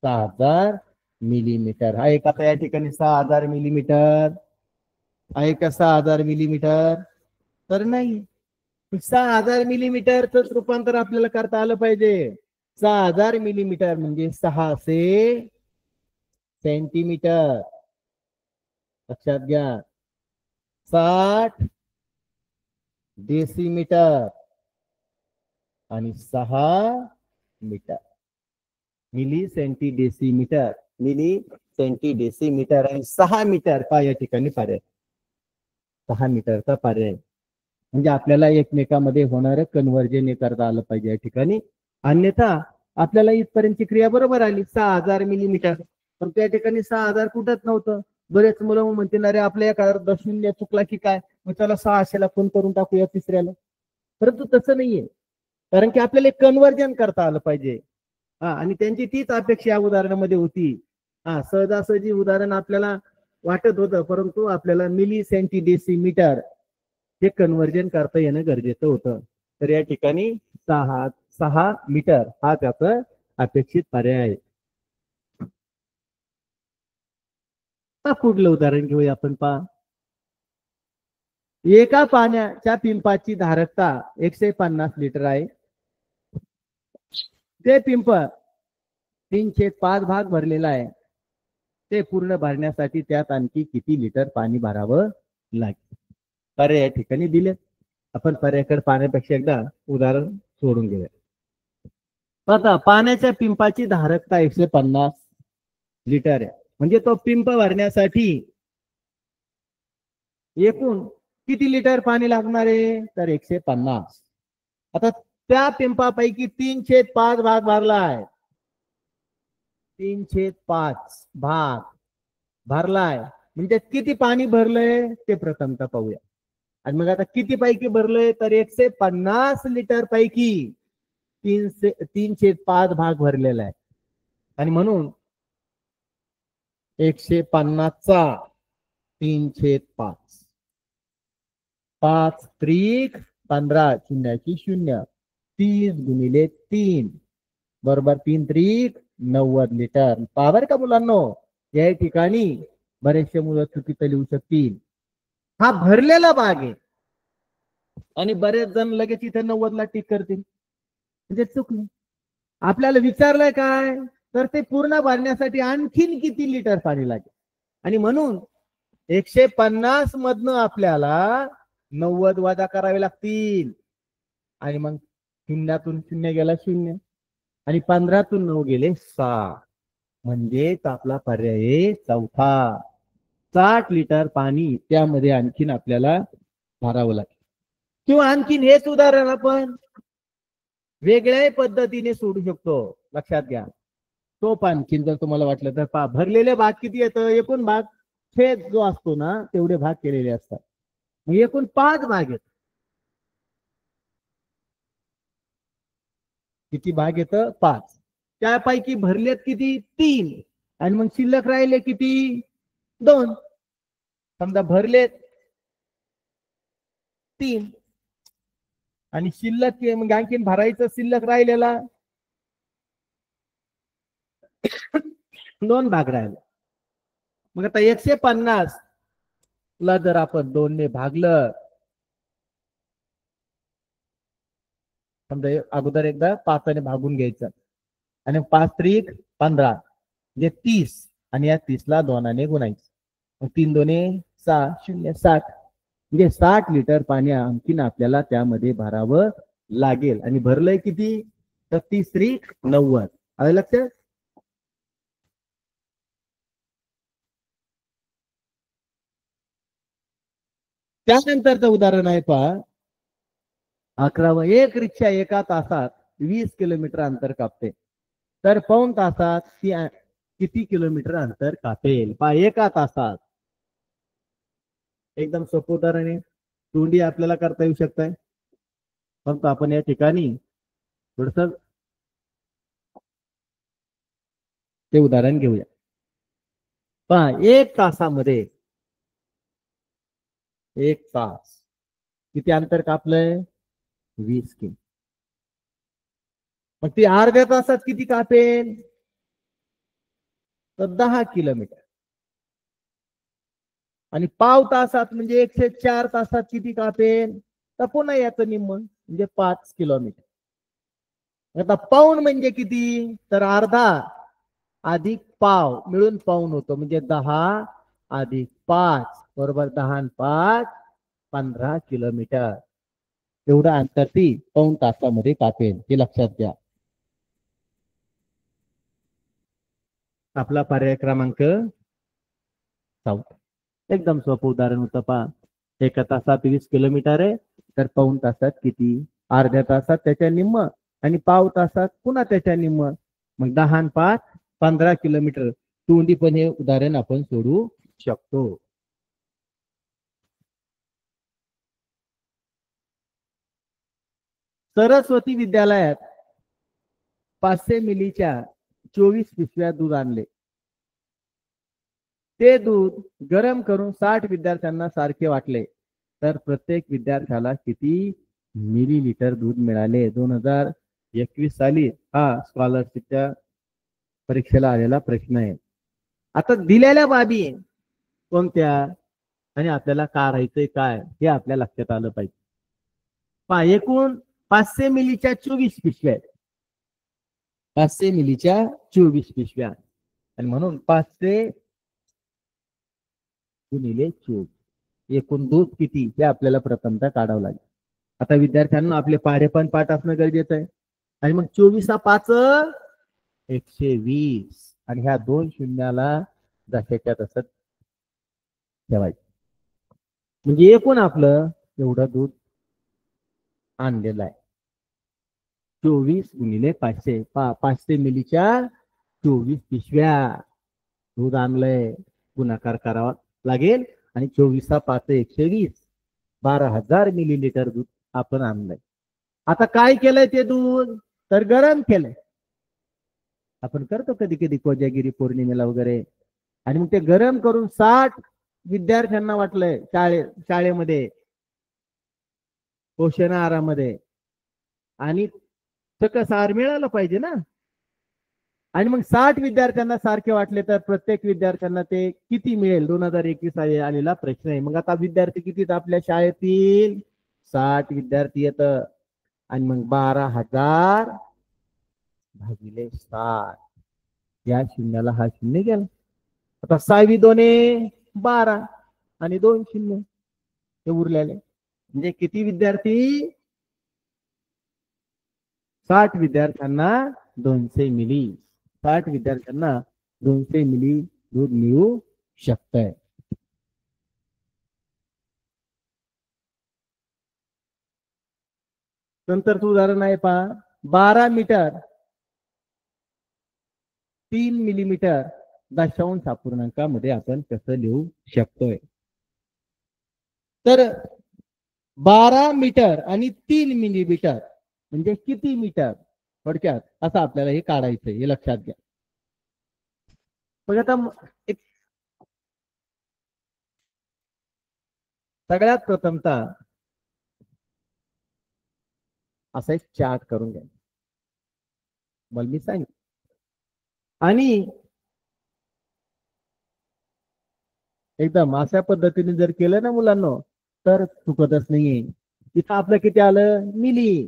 S2: 6,000 मिलीमीटर आहे का या ठिकाणी? 6,000 मिलीमीटर आहे का? 6,000 मिलीमीटर तर नाही. 6,000 मिलीमीटरच रूपांतर आपल्याला करता आलं पाहिजे. 6,000 मिलीमीटर म्हणजे 600 सेंटीमीटर. लक्षात घ्या. 60 डेसिमीटर आणि 6 metre. Milli centi decimetre, milli centi decimetre आणि 6 मीटर पा या ठिकाणी पर्याय. 6 मीटरचा पर्याय म्हणजे आपल्याला एकमेकांमध्ये होणारं कन्व्हर्जन करता आलं पाहिजे या ठिकाणी. अन्यथा आपल्याला इथपर्यंतची क्रिया बरोबर आली 6,000 मिलीमीटर, पण त्या ठिकाणी 6,000 कुठंच नव्हतं. बरेच मुलं म्हणतील अरे आपल्या एका दशून्य चुकला की काय, मग त्याला 600ला फोन करून टाकूया तिसऱ्याला. परंतु तसं नाहीये, कारण की आपल्याला कन्व्हर्जन करता आलं पाहिजे. आणि त्यांची तीच अपेक्षा या उदाहरणामध्ये होती. सहजासहजी उदाहरण आपल्याला वाटत होतं, परंतु आपल्याला मिली सेंटी डेसिमीटर हे कन्व्हर्जन करता येणं गरजेचं होतं. तर या ठिकाणी 6 मीटर हा त्याचा अपेक्षित पर्याय आहे. पुढलं उदाहरण घेऊया आपण. पहा, एका पाण्याच्या पिंपाची धारकता 150 लिटर आहे. ते पिंप 3/5 भाग भरलेला आहे. ते पूर्ण भरण्यासाठी त्यात आणखी किती लिटर पाणी भरावं लागेल? पर्याय या ठिकाणी दिले. आपण पर्यायाकडे पाण्यापेक्षा एकदा उदाहरण सोडून घेऊया. आता पाण्याच्या पिंपाची धारकता 150 लिटर आहे. म्हणजे तो पिंप भरण्यासाठी एकूण किती लिटर पाणी लागणार आहे? तर 150. आता त्या पिंपापैकी 3/5 भाग भरला आहे. 3/5 भाग भरलाय म्हणजे किती पाणी भरलंय ते प्रथमतः पाहूया. आणि मग आता किती पैकी भरलंय? तर 150 लिटर पैकी 3/5 भाग भरलेला आहे. आणि म्हणून 150 चा 3/5 5 त्रिक 15 शून्याची 0 30 गुणिले 3 बरोबर 3 त्रिक 90 लिटर. पावर का मुलांनो, या ठिकाणी बरेचसे मुलं चुकीचं लिहू शकतील. हा भरलेला भाग आहे आणि बरेच जण लगेच इथे 90ला टिक करतील, म्हणजे चुकलं. आपल्याला विचारलंय काय? तर ते पूर्ण भरण्यासाठी आणखीन किती लिटर पाणी लागेल. आणि म्हणून 150 मधनं आपल्याला 90 वजा करावे लागतील. आणि मग 0तून 0 गेला 0 आणि 15तून 9 गेले 6. म्हणजेच आपला पर्याय चौथा. 60 लिटर पाणी त्यामध्ये आणखीन आपल्याला भरावं लागेल. किंवा आणखीन हेच उदाहरण आपण वेगळ्या पद्धतीने सोडू शकतो. लक्षात घ्या. तो आणखीन जर तुम्हाला वाटलं तर पहा, भरलेले भाग किती येतं? एकूण भाग छेद जो असतो ना तेवढे भाग केलेले असतात. मग एकूण 5 भाग येत. किती भाग येतं? 5. त्यापैकी भरलेत किती 3 आणि मग शिल्लक राहिले किती 2. समजा भरलेत 3 आणि शिल्लक मग आणखीन भरायचं शिल्लक राहिलेला 2 भाग राहिले. मग आता 150 ला जर आपण 2 ने भागलं, समजा अगोदर एकदा 5 ने भागून घ्यायचं आणि 5 त्रिक 15 म्हणजे 30 आणि या 30 ला 2 ने गुणायचं. मग 3 दोने 6 0 60 म्हणजे 60 लिटर पाणी आणखीन आपल्याला त्यामध्ये भरावं लागेल. आणि भरलंय किती तर 30 त्रिक 90. आलं लक्षात? त्यानंतरचं उदाहरण आहे पहा 11. एक रिक्षा एका तासात 20 किलोमीटर अंतर कापते, तर पाऊण तासात ती किती किलोमीटर अंतर कापेल? पहा एका तासात. एकदम सोपं उदाहरण आहे. तोंडी आपल्याला करता येऊ शकताय, परंतु आपण या ठिकाणी थोडस ते उदाहरण घेऊया. पहा 1 तासामध्ये 1 तास किती अंतर कापलंय 20 किमी. मग ती अर्ध्या तासात किती कापेल तर 10 किलोमीटर. आणि पाव तासात म्हणजे 104 तासात किती कापेल तर पुन्हा याचं निम्म म्हणजे 5 किलोमीटर. आता पाऊण म्हणजे किती तर अर्धा अधिक पाव मिळून पाऊण होतो, म्हणजे 10 अधिक 5 बरोबर 10 आणि 5 15 किलोमीटर. एवढं अंतर ती पाऊण तासामध्ये कापेल, हे लक्षात घ्या. आपला पर्याय क्रमांक 4. एकदम सोपं उदाहरण होतं पहा. एका तासात 20 किलोमीटर आहे, तर पाऊण तासात किती? अर्ध्या तासात त्याच्या निम्म आणि पाव तासात पुन्हा त्याच्या निम्म, मग 10 आणि 5 15 किलोमीटर. तोंडी पण हे उदाहरण आपण सोडू शकतो. सरस्वती विद्यालयात 500 मिलीच्या 24 पिशव्या दूध आणले. ते दूध गरम करून 60 विद्यार्थ्यांना सारखे वाटले, तर प्रत्येक विद्यार्थ्याला किती मिलीलिटर दूध मिळाले? 2021 साली हा स्कॉलरशिपच्या परीक्षेला आलेला प्रश्न आहे. आता दिलेल्या बाबी कोणत्या आणि आपल्याला काढायचंय काय हे आपल्या लक्षात आलं पाहिजे. पहा एकूण 500 मिलीच्या 24 पिशव्या आहेत. 500 मिलीच्या 24 पिशव्या आणि म्हणून 500 गुणिले 24 एकूण दूध किती हे आपल्याला प्रथमतः काढावं लागेल. आता विद्यार्थ्यांना आपले पाढे पण पाठ असणं गरजेचं आहे. आणि मग 24 हा 5 120 आणि ह्या 2 शून्याला जशाच्या तसं ठेवायचं, म्हणजे एकूण आपलं एवढं दूध आणलेलं आहे. 24 गुणिले 500 500 मिलीच्या 24 पिशव्या दूध आणलंय, गुणाकार करावा लागेल. आणि 24 हा 5 120 12,000 मिलीलिटर दूध आपण आणलंय. आता काय केलंय ते दूध तर गरम केलंय. आपण करतो कधी कधी कोजागिरी पौर्णिमेला वगैरे. आणि मग ते गरम करून 60 विद्यार्थ्यांना वाटलंय शाळेमध्ये पोषण आहारामध्ये, आणि सकस आहार मिळालं पाहिजे ना. आणि मग 60 विद्यार्थ्यांना सारखे वाटले, तर प्रत्येक विद्यार्थ्यांना ते किती मिळेल? 2021 आलेला प्रश्न आहे. मग आता विद्यार्थी किती आपल्या शाळेतील 60 विद्यार्थी येत आणि मग 12,000 भागिले 60 या शून्याला हा शून्य गेला. आता 6 दोने 12 आणि 2 शून्य हे उरलेले, म्हणजे किती विद्यार्थी 60 विद्यार्थ्यांना 200 मिली 60 विद्यार्थ्यांना 200 मिली दूध मिळू शकतंय. नंतरचं उदाहरण आहे पहा 12 मीटर 3 मिलीमीटर दशांश अपूर्णांकामध्ये आपण कसं लिहू शकतोय? तर 12 मीटर आणि 3 मिलीमीटर म्हणजे किती मीटर? थोडक्यात असं आपल्याला हे काढायचंय, हे लक्षात घ्या. मग आता एक सगळ्यात प्रथमतः असा एक चार्ट करून घ्या, मला मी सांगितलं. आणि एकदम अशा पद्धतीने जर केलं ना मुलांना, तर चुकतच नाहीये. इथं आपलं किती आलं? मिली.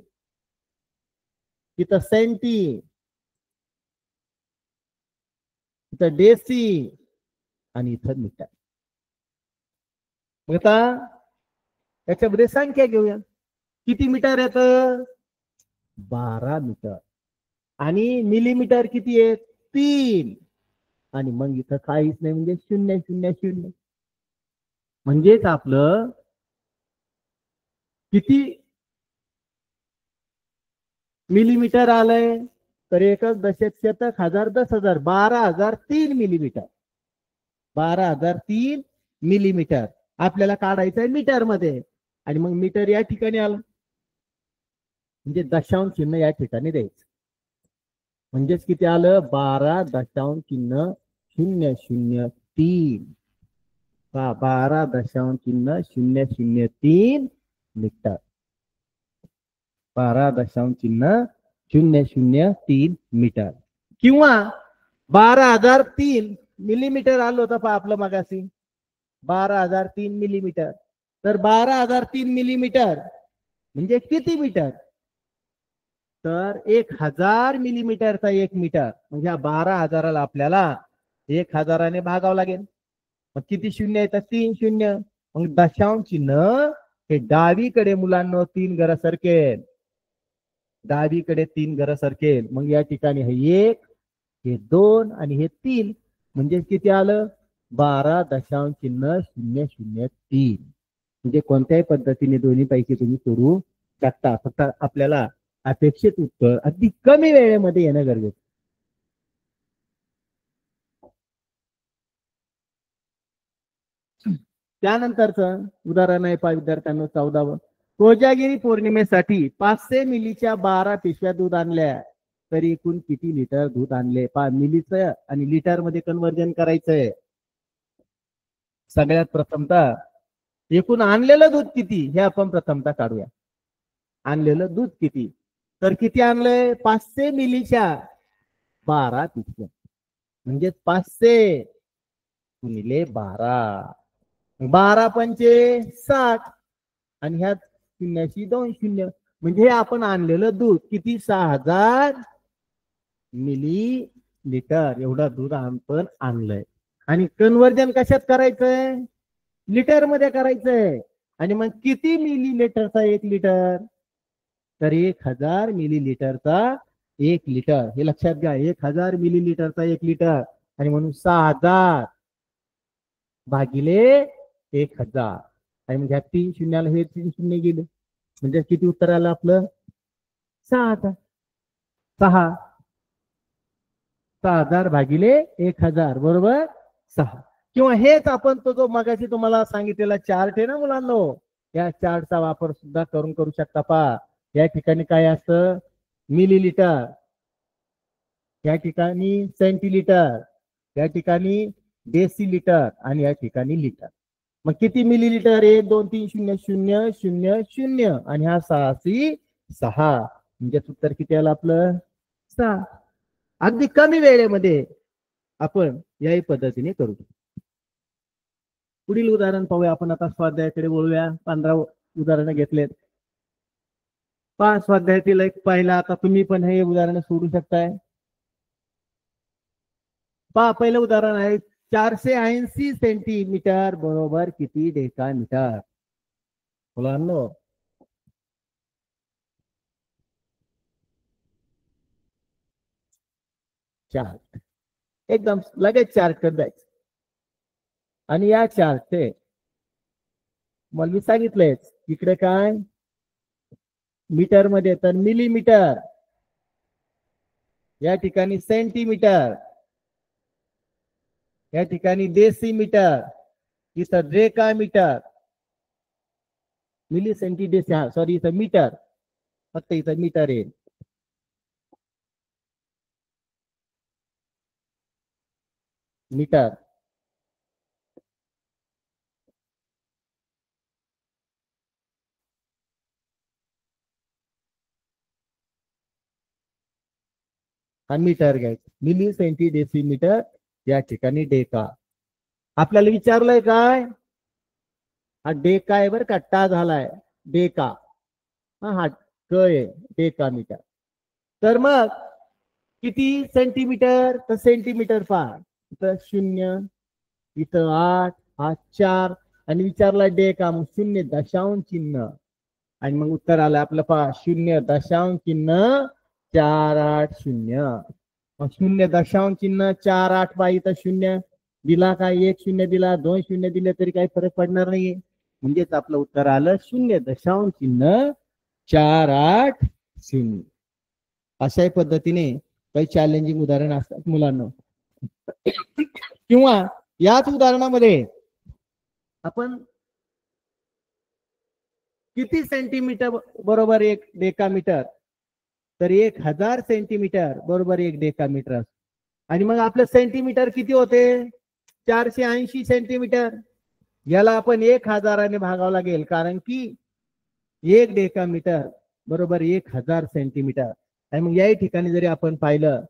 S2: इथं सेंटी, इथं डेसी आणि इथं मीटर. मग आता याच्यामध्ये संख्या घेऊया. किती मीटर येत? 12 मीटर. आणि मिलीमीटर किती आहे? 3. आणि मग इथं काहीच नाही, म्हणजे 0 0 0. म्हणजेच आपलं किती मिलीमीटर आलंय? तर एकच दशक शतक हजार 10,000 12,003 मिलीमीटर. 12,003 मिलीमीटर आपल्याला काढायचंय मीटर मध्ये. आणि मग मीटर या ठिकाणी आलं, म्हणजे दशांश चिन्ह या ठिकाणी द्यायचं. म्हणजेच किती आलं? 12.003. 12.003 मीटर. 12.003 मीटर. किंवा 12,003 मिलीमीटर आलं होतं पहा आपलं मगाशी, 12,003 मिलीमीटर. तर 12,003 मिलीमीटर म्हणजे किती मीटर? तर 1,000 मिलीमीटरचा 1 मीटर. म्हणजे 12,000ला आपल्याला 1,000ने भागावं लागेल. मग किती शून्य येतात? 3 शून्य. मग दशांश चिन्ह हे डावीकडे मुलांना 3 घरं सरकेल, डावीकडे 3 घरं सरकेल. मग या ठिकाणी हे 1, हे 2 आणि हे 3. म्हणजे किती आलं? 12.003. म्हणजे कोणत्याही पद्धतीने दोन्ही पैकी तुम्ही करू शकता. फक्त आपल्याला अपेक्षित उत्तर अगदी कमी वेळेमध्ये येणं गरजेचं. त्यानंतरचं उदाहरण आहे पहा विद्यार्थ्यांना 14वं. कोजागिरी पौर्णिमेसाठी 500 मिलीच्या 12 पिशव्या दूध आणल्या, तरी एकूण किती लिटर दूध आणले? पहा, मिलीचं आणि लिटर मध्ये कन्वर्जन करायचंय. सगळ्यात प्रथमतः एकूण आणलेलं दूध किती हे आपण प्रथमतः काढूया. आणलेलं दूध किती? तर किती आणलंय? 500 मिलीच्या 12 पिशव्या. म्हणजे 500 गुणिले 12. 12 पंचे 60 आणि ह्यात शून्याशी 2 शून्य. म्हणजे आपण आणलेलं दूध किती? 6,000 मिली लिटर एवढं दूध आपण आणलंय. आणि कन्वर्जन कशात करायचंय? लिटर मध्ये करायचंय. आणि मग किती मिली लिटरचा 1 लिटर? तर 1,000 मिली लिटरचा 1 लिटर. हे लक्षात घ्या, 1,000 मिली लिटरचा 1 लिटर. आणि म्हणून 6,000 भागिले 1,000. आणि मग ह्या 3 शून्याला हे 3 शून्य गेले. म्हणजे किती उत्तर आलं आपलं? 6,000. 6,000 भागिले 1,000 बरोबर 6. किंवा हेच आपण तो जो मगाशी तुम्हाला सांगितलेला चार्ट आहे ना मुलांनो, या चार्टचा वापर सुद्धा करू शकता. पहा, या ठिकाणी काय असतं? मिलीलिटर, या ठिकाणी सेंटीलिटर, या ठिकाणी डेसिलिटर आणि या ठिकाणी लिटर. मग किती मिलीलिटर? 1 2 3 0 0 0 0 आणि हा 6 म्हणजे उत्तर किती आलं आपलं? 6. अगदी कमी वेळेमध्ये आपण याही पद्धतीने करू. पुढील उदाहरण पाहूया आपण. आता स्वाध्यायाकडे बोलूया. 15 उदाहरणं घेतलेत. 5 स्वाध्यायातील एक पाहिला. आता तुम्ही पण हे उदाहरण सोडू शकताय. पहा, पहिलं उदाहरण आहे 480 सेंटीमीटर बरोबर किती डेकामीटर? मुलांनो, चार्ट एकदम लगेच चार्ट कर द्यायचं. आणि या चार्टचे मला मी सांगितलंच, इकडे काय मीटर मध्ये, तर मिलीमीटर, या ठिकाणी सेंटीमीटर, या ठिकाणी डेसिमीटर, इथं decametre, milli centi deci, sorry इथं मीटर, फक्त इथं मीटर येईल. मीटर. हा मीटर घ्यायचा. मिली सेंटी डेसिमीटर या ठिकाणी डेका. आपल्याला विचारलंय काय? हा डेका आहे बरं का, टा झालाय डेका. हा क आहे डेका मीटर. तर मग किती सेंटीमीटर? तर सेंटीमीटर पहा, इथं 0, इथं 8, हा 4 आणि विचारला डेका, मग 0.चिन्ह आणि मग उत्तर आलं आपलं पहा 0.480. मग 0.480 पहा इथं 0 दिला काय, 1 0 दिला, 2 0 दिले तरी काही फरक पडणार नाहीये. म्हणजेच आपलं उत्तर आलं 0.480. अशाही पद्धतीने काही चॅलेंजिंग उदाहरण असतात मुलांना. किंवा याच उदाहरणामध्ये आपण किती सेंटीमीटर बरोबर 1 डेकामीटर? तर 1000 सेंटीमीटर बरोबर 1 डेकामीटर. आणि मग आपलं सेंटीमीटर किती होते? 480 सेंटीमीटर. याला आपण 1000ने भागावं लागेल, कारण की 1 डेकामीटर बरोबर 1000 सेंटीमीटर. आणि मग याही ठिकाणी जरी आपण पाहिलं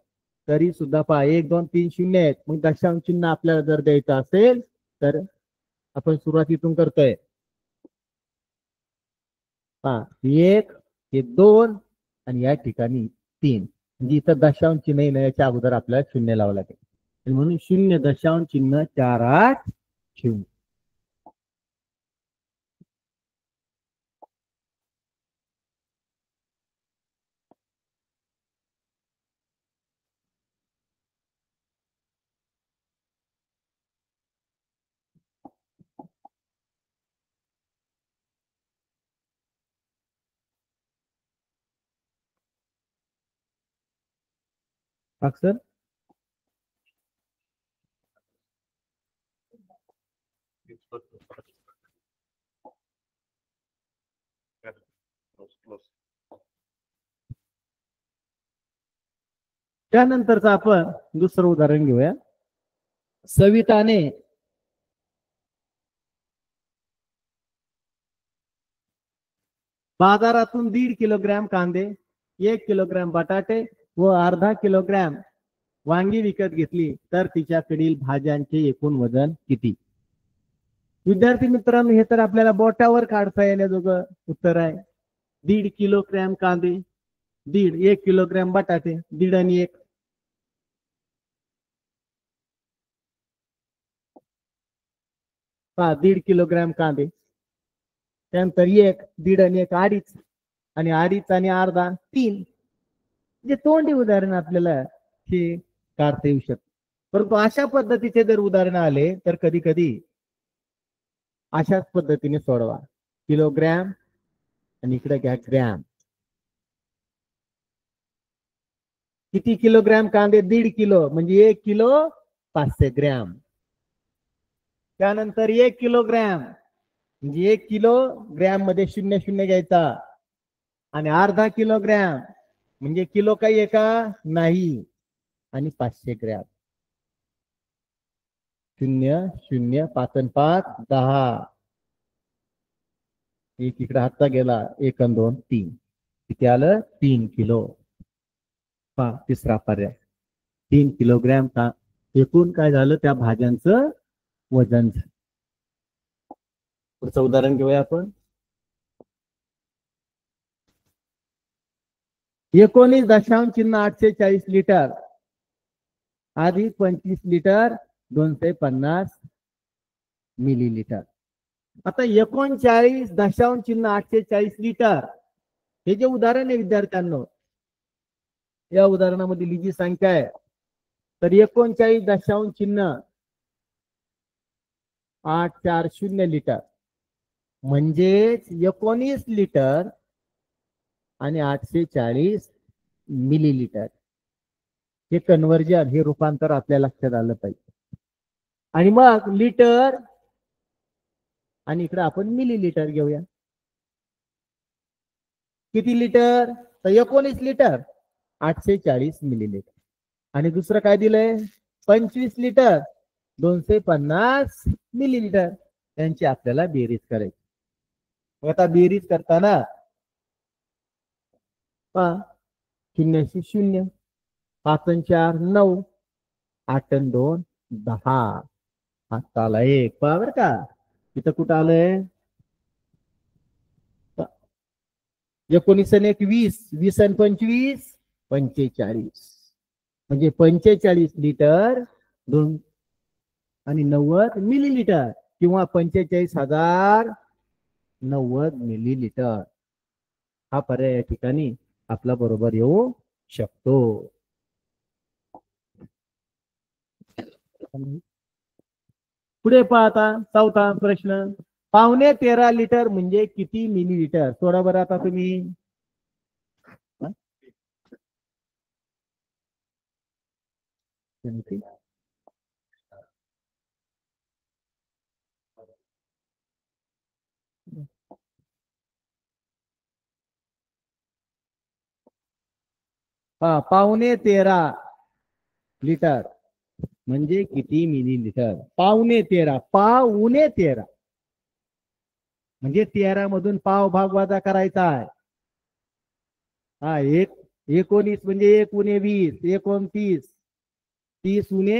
S2: तरी सुद्धा पहा 1 2 3 0 आहेत. मग दशांश चिन्ह आपल्याला जर द्यायचं असेल तर आपण सुरुवातीतून करतोय. पहा 1 हे 2 आणि या ठिकाणी 3. म्हणजे इथं दशांश चिन्ह येण्याच्या अगोदर आपल्याला 0 लावावं लागेल. म्हणून 0.480. सर त्यानंतरचं आपण दुसरं उदाहरण घेऊया. सविताने बाजारातून 1.5 किलोग्रॅम कांदे, 1 किलोग्रॅम बटाटे व अर्धा किलोग्रॅम वांगी विकत घेतली, तर तिच्याकडील भाज्यांचे एकूण वजन किती? विद्यार्थी मित्रांनो, हे तर आपल्याला बोटावर काढता येण्याजोगं उत्तर आहे. 1.5 किलोग्रॅम कांदे, 1 किलोग्रॅम बटाटे, 1.5 आणि 1. पहा 1.5 किलोग्रॅम कांदे, त्यानंतर 1, 1.5 आणि 1 2.5 आणि 2.5 आणि अर्धा 3. जे तोंडी उदाहरण आपल्याला हे काढता येऊ शकतं. परंतु अशा पद्धतीचे जर उदाहरण आले तर कधी कधी अशाच पद्धतीने सोडवा. किलोग्रॅम आणि इकडे घ्या ग्रॅम. किती किलोग्रॅम कांदे? 1.5 किलो म्हणजे 1 किलो 500 ग्रॅम. त्यानंतर 1 किलोग्रॅम म्हणजे 1 किलो ग्रॅम मध्ये 0 0 घ्यायचा आणि अर्धा किलोग्रॅम म्हणजे किलो काही आहे का? नाही. आणि 500 ग्रॅम. 0 0 5 आणि 5 10. एक इकडे हातचा गेला, 1 आणि 2 3. किती आलं? 3 किलो. पहा तिसरा पर्याय 3 किलोग्रॅम का एकूण काय झालं त्या भाज्यांचं वजन. पुढचं उदाहरण घेऊया आपण. 19.840 लिटर अधिक 25 लिटर 250 मिलीलिटर. आता 39.840 लिटर हे जे उदाहरण आहे विद्यार्थ्यांनो, या उदाहरणामधील जी संख्या आहे तर 39.840 लिटर म्हणजेच 19 लिटर आणि 840 मिलीलिटर. हे कन्व्हर्जन, हे रूपांतर आपल्या लक्षात आलं पाहिजे. आणि मग लिटर आणि इकडे आपण मिलीलिटर घेऊया. किती लिटर? तर 19 लिटर 840 मिलीलिटर. आणि दुसरं काय दिलंय? 25 लिटर 250 मिलीलिटर त्यांची आपल्याला बेरीज करायची. मग आता बेरीज करताना पहा, 0 0, 5 आणि 4 9, 8 आणि 2 10, हात आला 1. पहा बर का, इथं कुठं आलंय 19 आणि 1 20, 20 आणि 25 45, म्हणजे 45 लिटर 2 आणि 90 मिलीलिटर किंवा 45,090 मिलीलिटर. हा पर्याय या ठिकाणी आपला बरोबर येऊ शकतो. पुढे पाहता 4था प्रश्न, 13.5 लिटर म्हणजे किती मिलीलिटर? सोडा बरं आता तुम्ही. हा, 13.5 लिटर म्हणजे किती मिलीलिटर? 13.5, 13.5 म्हणजे 13 मधून पाव भाग वजा करायचा आहे. हा, 19 म्हणजे 1 उणे 20, 29, 30 उणे,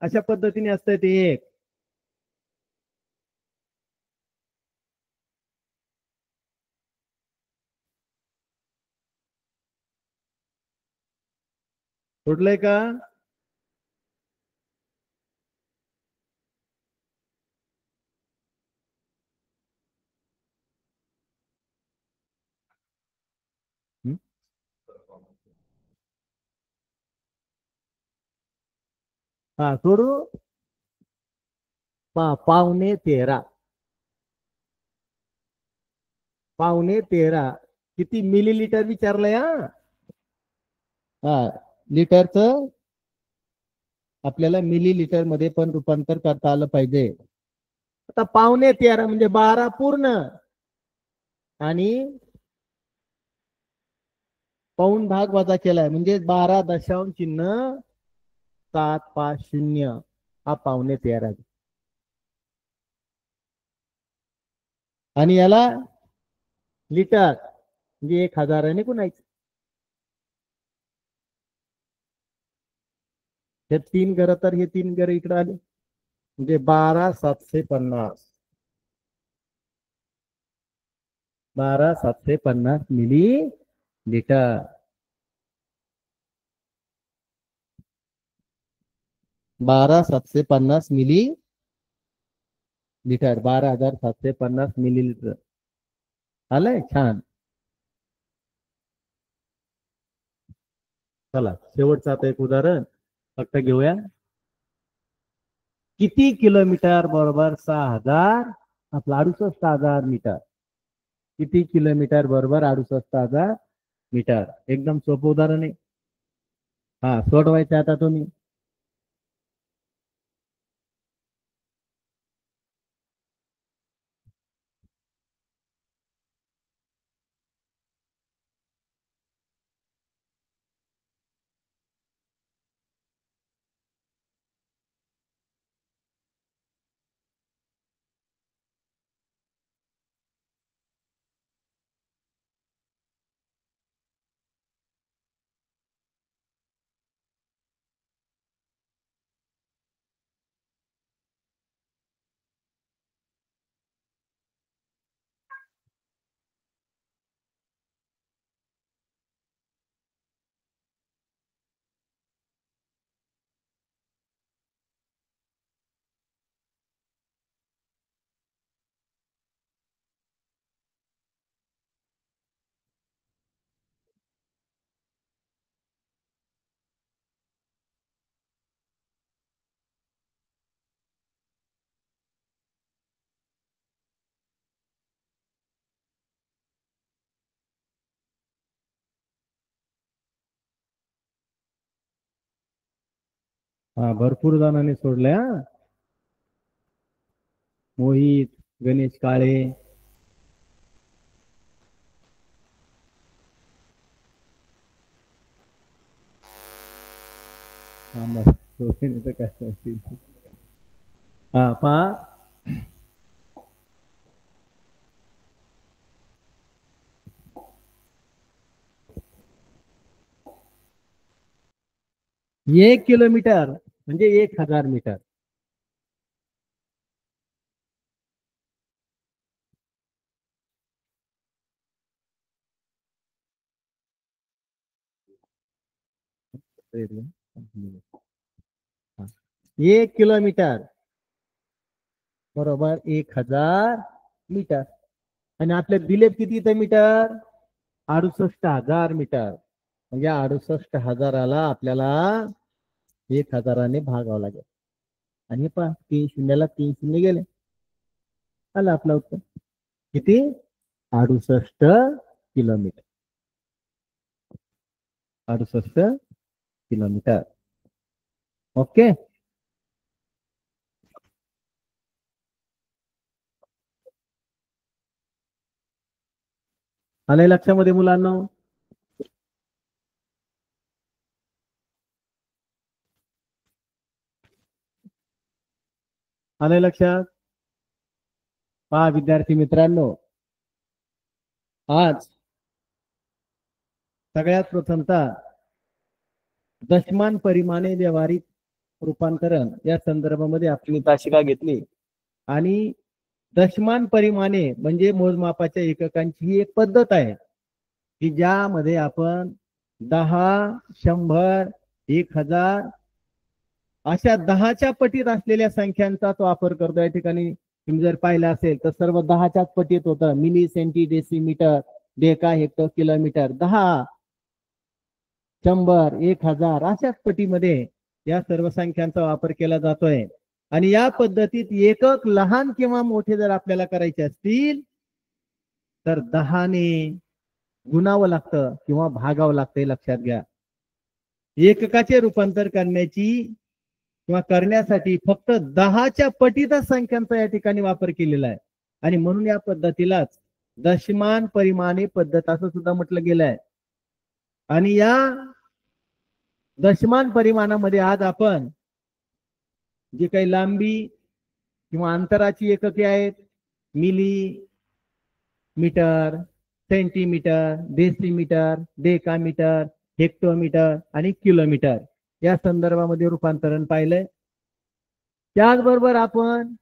S2: अशा पद्धतीने असतं ते 1. सोडलंय का? हा, सोडू. 13.5, 13.5 किती मिलीलिटर विचारलंय? हा, लिटरचं आपल्याला मिलीलिटर मध्ये पण रूपांतर करता आलं पाहिजे. आता 13.5 म्हणजे 12 पूर्ण आणि पाऊण भाग वजा केलाय म्हणजे 12.750 हा 13.5. आणि याला लिटर म्हणजे 1000 गुणायचं. हे 3 घर, तर हे 3 घर इकडे आले म्हणजे 12,750, 12,750 millilitre. 12,750 millilitre, 12,750 millilitre. आलंय छान. चला शेवटचं आता एक उदाहरण फक्त घेऊया. किती किलोमीटर बरोबर 6,000, आपला 68,000 मीटर. किती किलोमीटर बरोबर 68,000 मीटर? एकदम सोपं उदाहरण आहे. हा, सोडवायचं आता तुम्ही. हा, भरपूर जणांनी सोडलंय. हा, मोहित, गणेश काळे, काय हा पहा, एक किलोमीटर म्हणजे 1000 मीटर. हा. 1 किलोमीटर बरोबर 1000 मीटर. आणि आपले दिलेत किती ते मीटर? 68,000 मीटर. म्हणजे 68,000ला आपल्याला 1000ने भागावं लागेल. आणि पहा 3 शून्याला 3 शून्य गेले, आलं आपलं उत्तर. किती? 68 किलोमीटर. 68 किलोमीटर. ओके. आलंय लक्षामध्ये मुलांना? आलंय लक्षात? पहा विद्यार्थी मित्रांनो, आज सगळ्यात प्रथमतः दशमान परिमाणे व्यवहारिक रूपांतरण या संदर्भामध्ये आपली तासिका घेतली. आणि दशमान परिमाणे म्हणजे मोजमापाच्या एककांची ही एक पद्धत आहे की ज्यामध्ये आपण 10, 100, 1000 अशा 10च्या पटीत असलेल्या संख्यांचाच वापर करतो. या ठिकाणी तुम्ही जर पाहिलं असेल तर सर्व 10च्याच पटीत होतं. Milli, centi, decimetre, deca, hectare, kilometre, 10, 100, 1000 अशाच पटीमध्ये या सर्व संख्यांचा वापर केला जातोय. आणि या पद्धतीत एकक लहान किंवा मोठे जर आपल्याला करायचे असतील तर 10ने गुणावं लागतं किंवा भागावं लागतं, हे लक्षात घ्या. एककाचे रूपांतर करण्यासाठी फक्त 10च्या पटीतच संख्यांचा या ठिकाणी वापर केलेला आहे. आणि म्हणून या पद्धतीलाच दशमान परिमाणे पद्धत असं सुद्धा म्हटलं गेलं आहे. आणि या दशमान परिमाणामध्ये आज आपण जी काही लांबी किंवा अंतराची एकके आहेत, millimetre, centimetre, decimetre, decametre, hectometre आणि किलोमीटर या संदर्भामध्ये रूपांतरण पाहिलंय. त्याचबरोबर आपण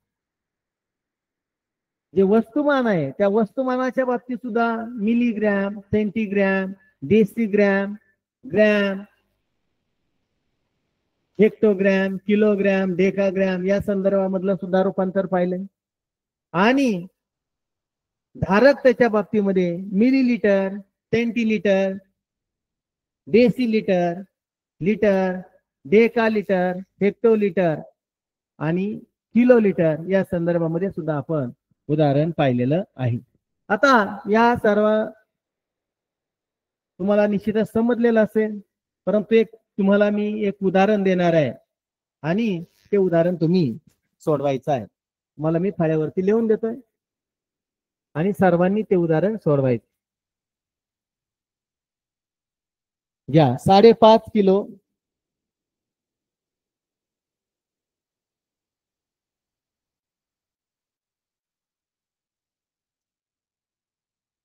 S2: जे वस्तुमान आहे त्या वस्तुमानाच्या बाबतीत सुद्धा मिलीग्रॅम, सेंटीग्रॅम, डेसिग्रॅम, ग्रॅम, हेक्टोग्रॅम, किलोग्रॅम, डेकाग्रॅम या संदर्भामधलं सुद्धा रूपांतर पाहिलंय. आणि धारक त्याच्या बाबतीमध्ये मिलीलीटर, सेंटीलीटर, डेसिलीटर, लिटर, डेकालिटर, हेक्टोलीटर आणि किलोलीटर या संदर्भामध्ये सुद्धा आपण उदाहरण पाहिलेलं आहे. आता या सर्व तुम्हाला निश्चितच समजलेलं असेल, परंतु तुम्हाला मी एक उदाहरण देणार आहे आणि ते उदाहरण तुम्ही सोडवायचं आहे. तुम्हाला मी फळ्यावरती लिहून देतोय आणि सर्वांनी ते उदाहरण सोडवायचं. घ्या 5.5 किलो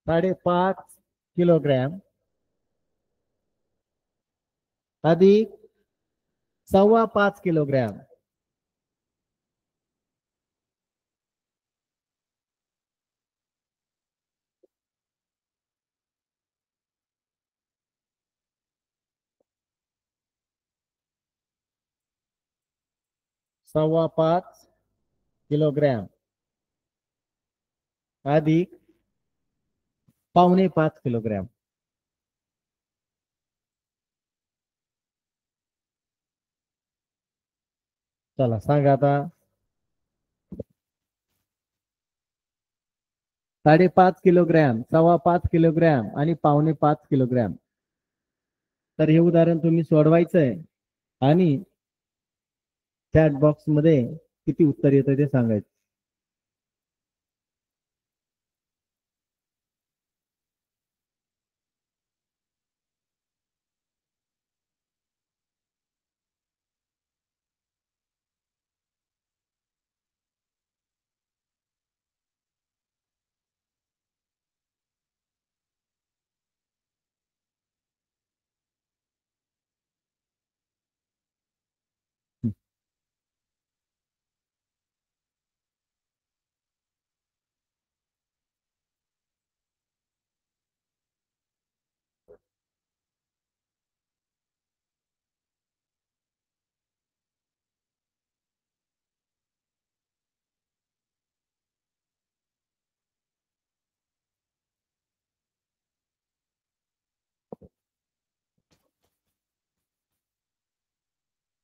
S2: 5.5 किलोग्रॅम अधिक 5.25 किलोग्रॅम अधिक 5.25 किलोग्रॅम. चला सांगा आता. 5.5 किलोग्रॅम, 5.25 किलोग्रॅम आणि 5.25 किलोग्रॅम. तर हे उदाहरण तुम्ही सोडवायचंय आणि चॅट बॉक्स मध्ये किती उत्तर येतं ते सांगायचं.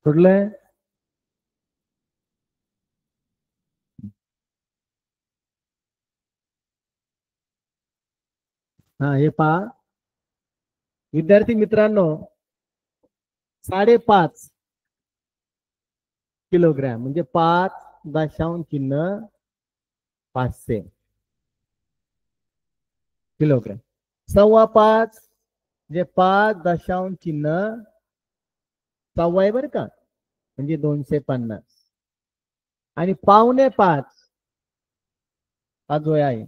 S2: कुठलंय? हा, हे पहा विद्यार्थी मित्रांनो, 5.5 किलोग्रॅम म्हणजे 5.5 किलोग्रॅम. 5.25 म्हणजे 5.6 आहे बरं का, म्हणजे 250. आणि 4.25 हा जो आहे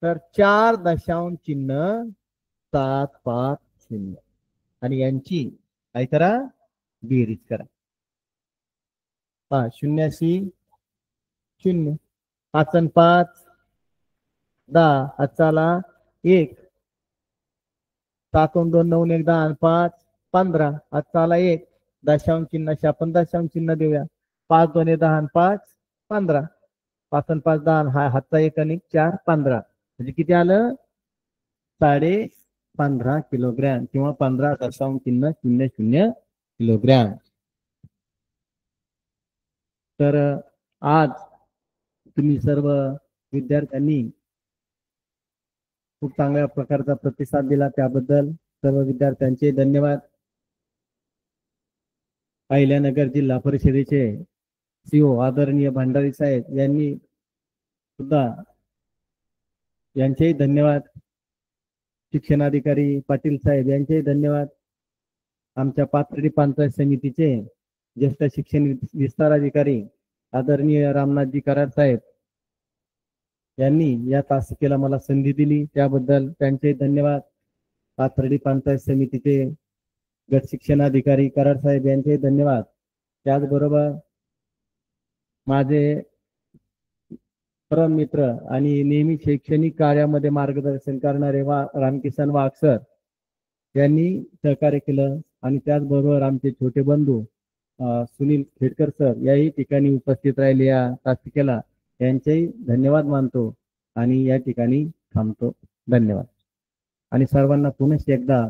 S2: तर 4.750. आणि यांची काय करा, बेरीज करा. 0 0 5 आणि 5 10, हाताला 1, 7 आणि 2 9 1 10 आणि 5 15, हाताला 1, दशांश चिन्हाशी आपण दशांश चिन्ह देऊया. 5 2 10 आणि 5 15, 5 आणि 5 10, हा हातचा 1 आणि 4 15, म्हणजे किती आलं? 15.5 किलोग्रॅम किंवा 15.0000 किलोग्रॅम. तर आज तुम्ही सर्व विद्यार्थ्यांनी खूप चांगल्या प्रकारचा प्रतिसाद दिला, त्याबद्दल सर्व विद्यार्थ्यांचे धन्यवाद. अहिल्यानगर जिल्हा परिषदेचे सीओ आदरणीय भंडारी साहेब यांनी सुद्धा यांचेही धन्यवाद. शिक्षणाधिकारी पाटील साहेब यांचेही धन्यवाद. आमच्या पाथर्डी पंचायत समितीचे ज्येष्ठ शिक्षण विस्तार अधिकारी आदरणीय रामनाथजी कराड साहेब यांनी या तासिकेला मला संधी दिली, त्याबद्दल त्यांचे धन्यवाद. पाथर्डी पंचायत समितीचे गट शिक्षणाधिकारी कराड साहेब यांचे धन्यवाद. त्याचबरोबर माझे परम मित्र आणि नेहमी शैक्षणिक कार्यामध्ये मार्गदर्शन करणारे रामकिसन वाघ सर यांनी सहकार्य केलं. आणि त्याचबरोबर आमचे छोटे बंधू सुनील खेडकर सर याही ठिकाणी उपस्थित राहिले या तासिकेला, यांचेही धन्यवाद मानतो आणि या ठिकाणी थांबतो. धन्यवाद. आणि सर्वांना पुनश्च एकदा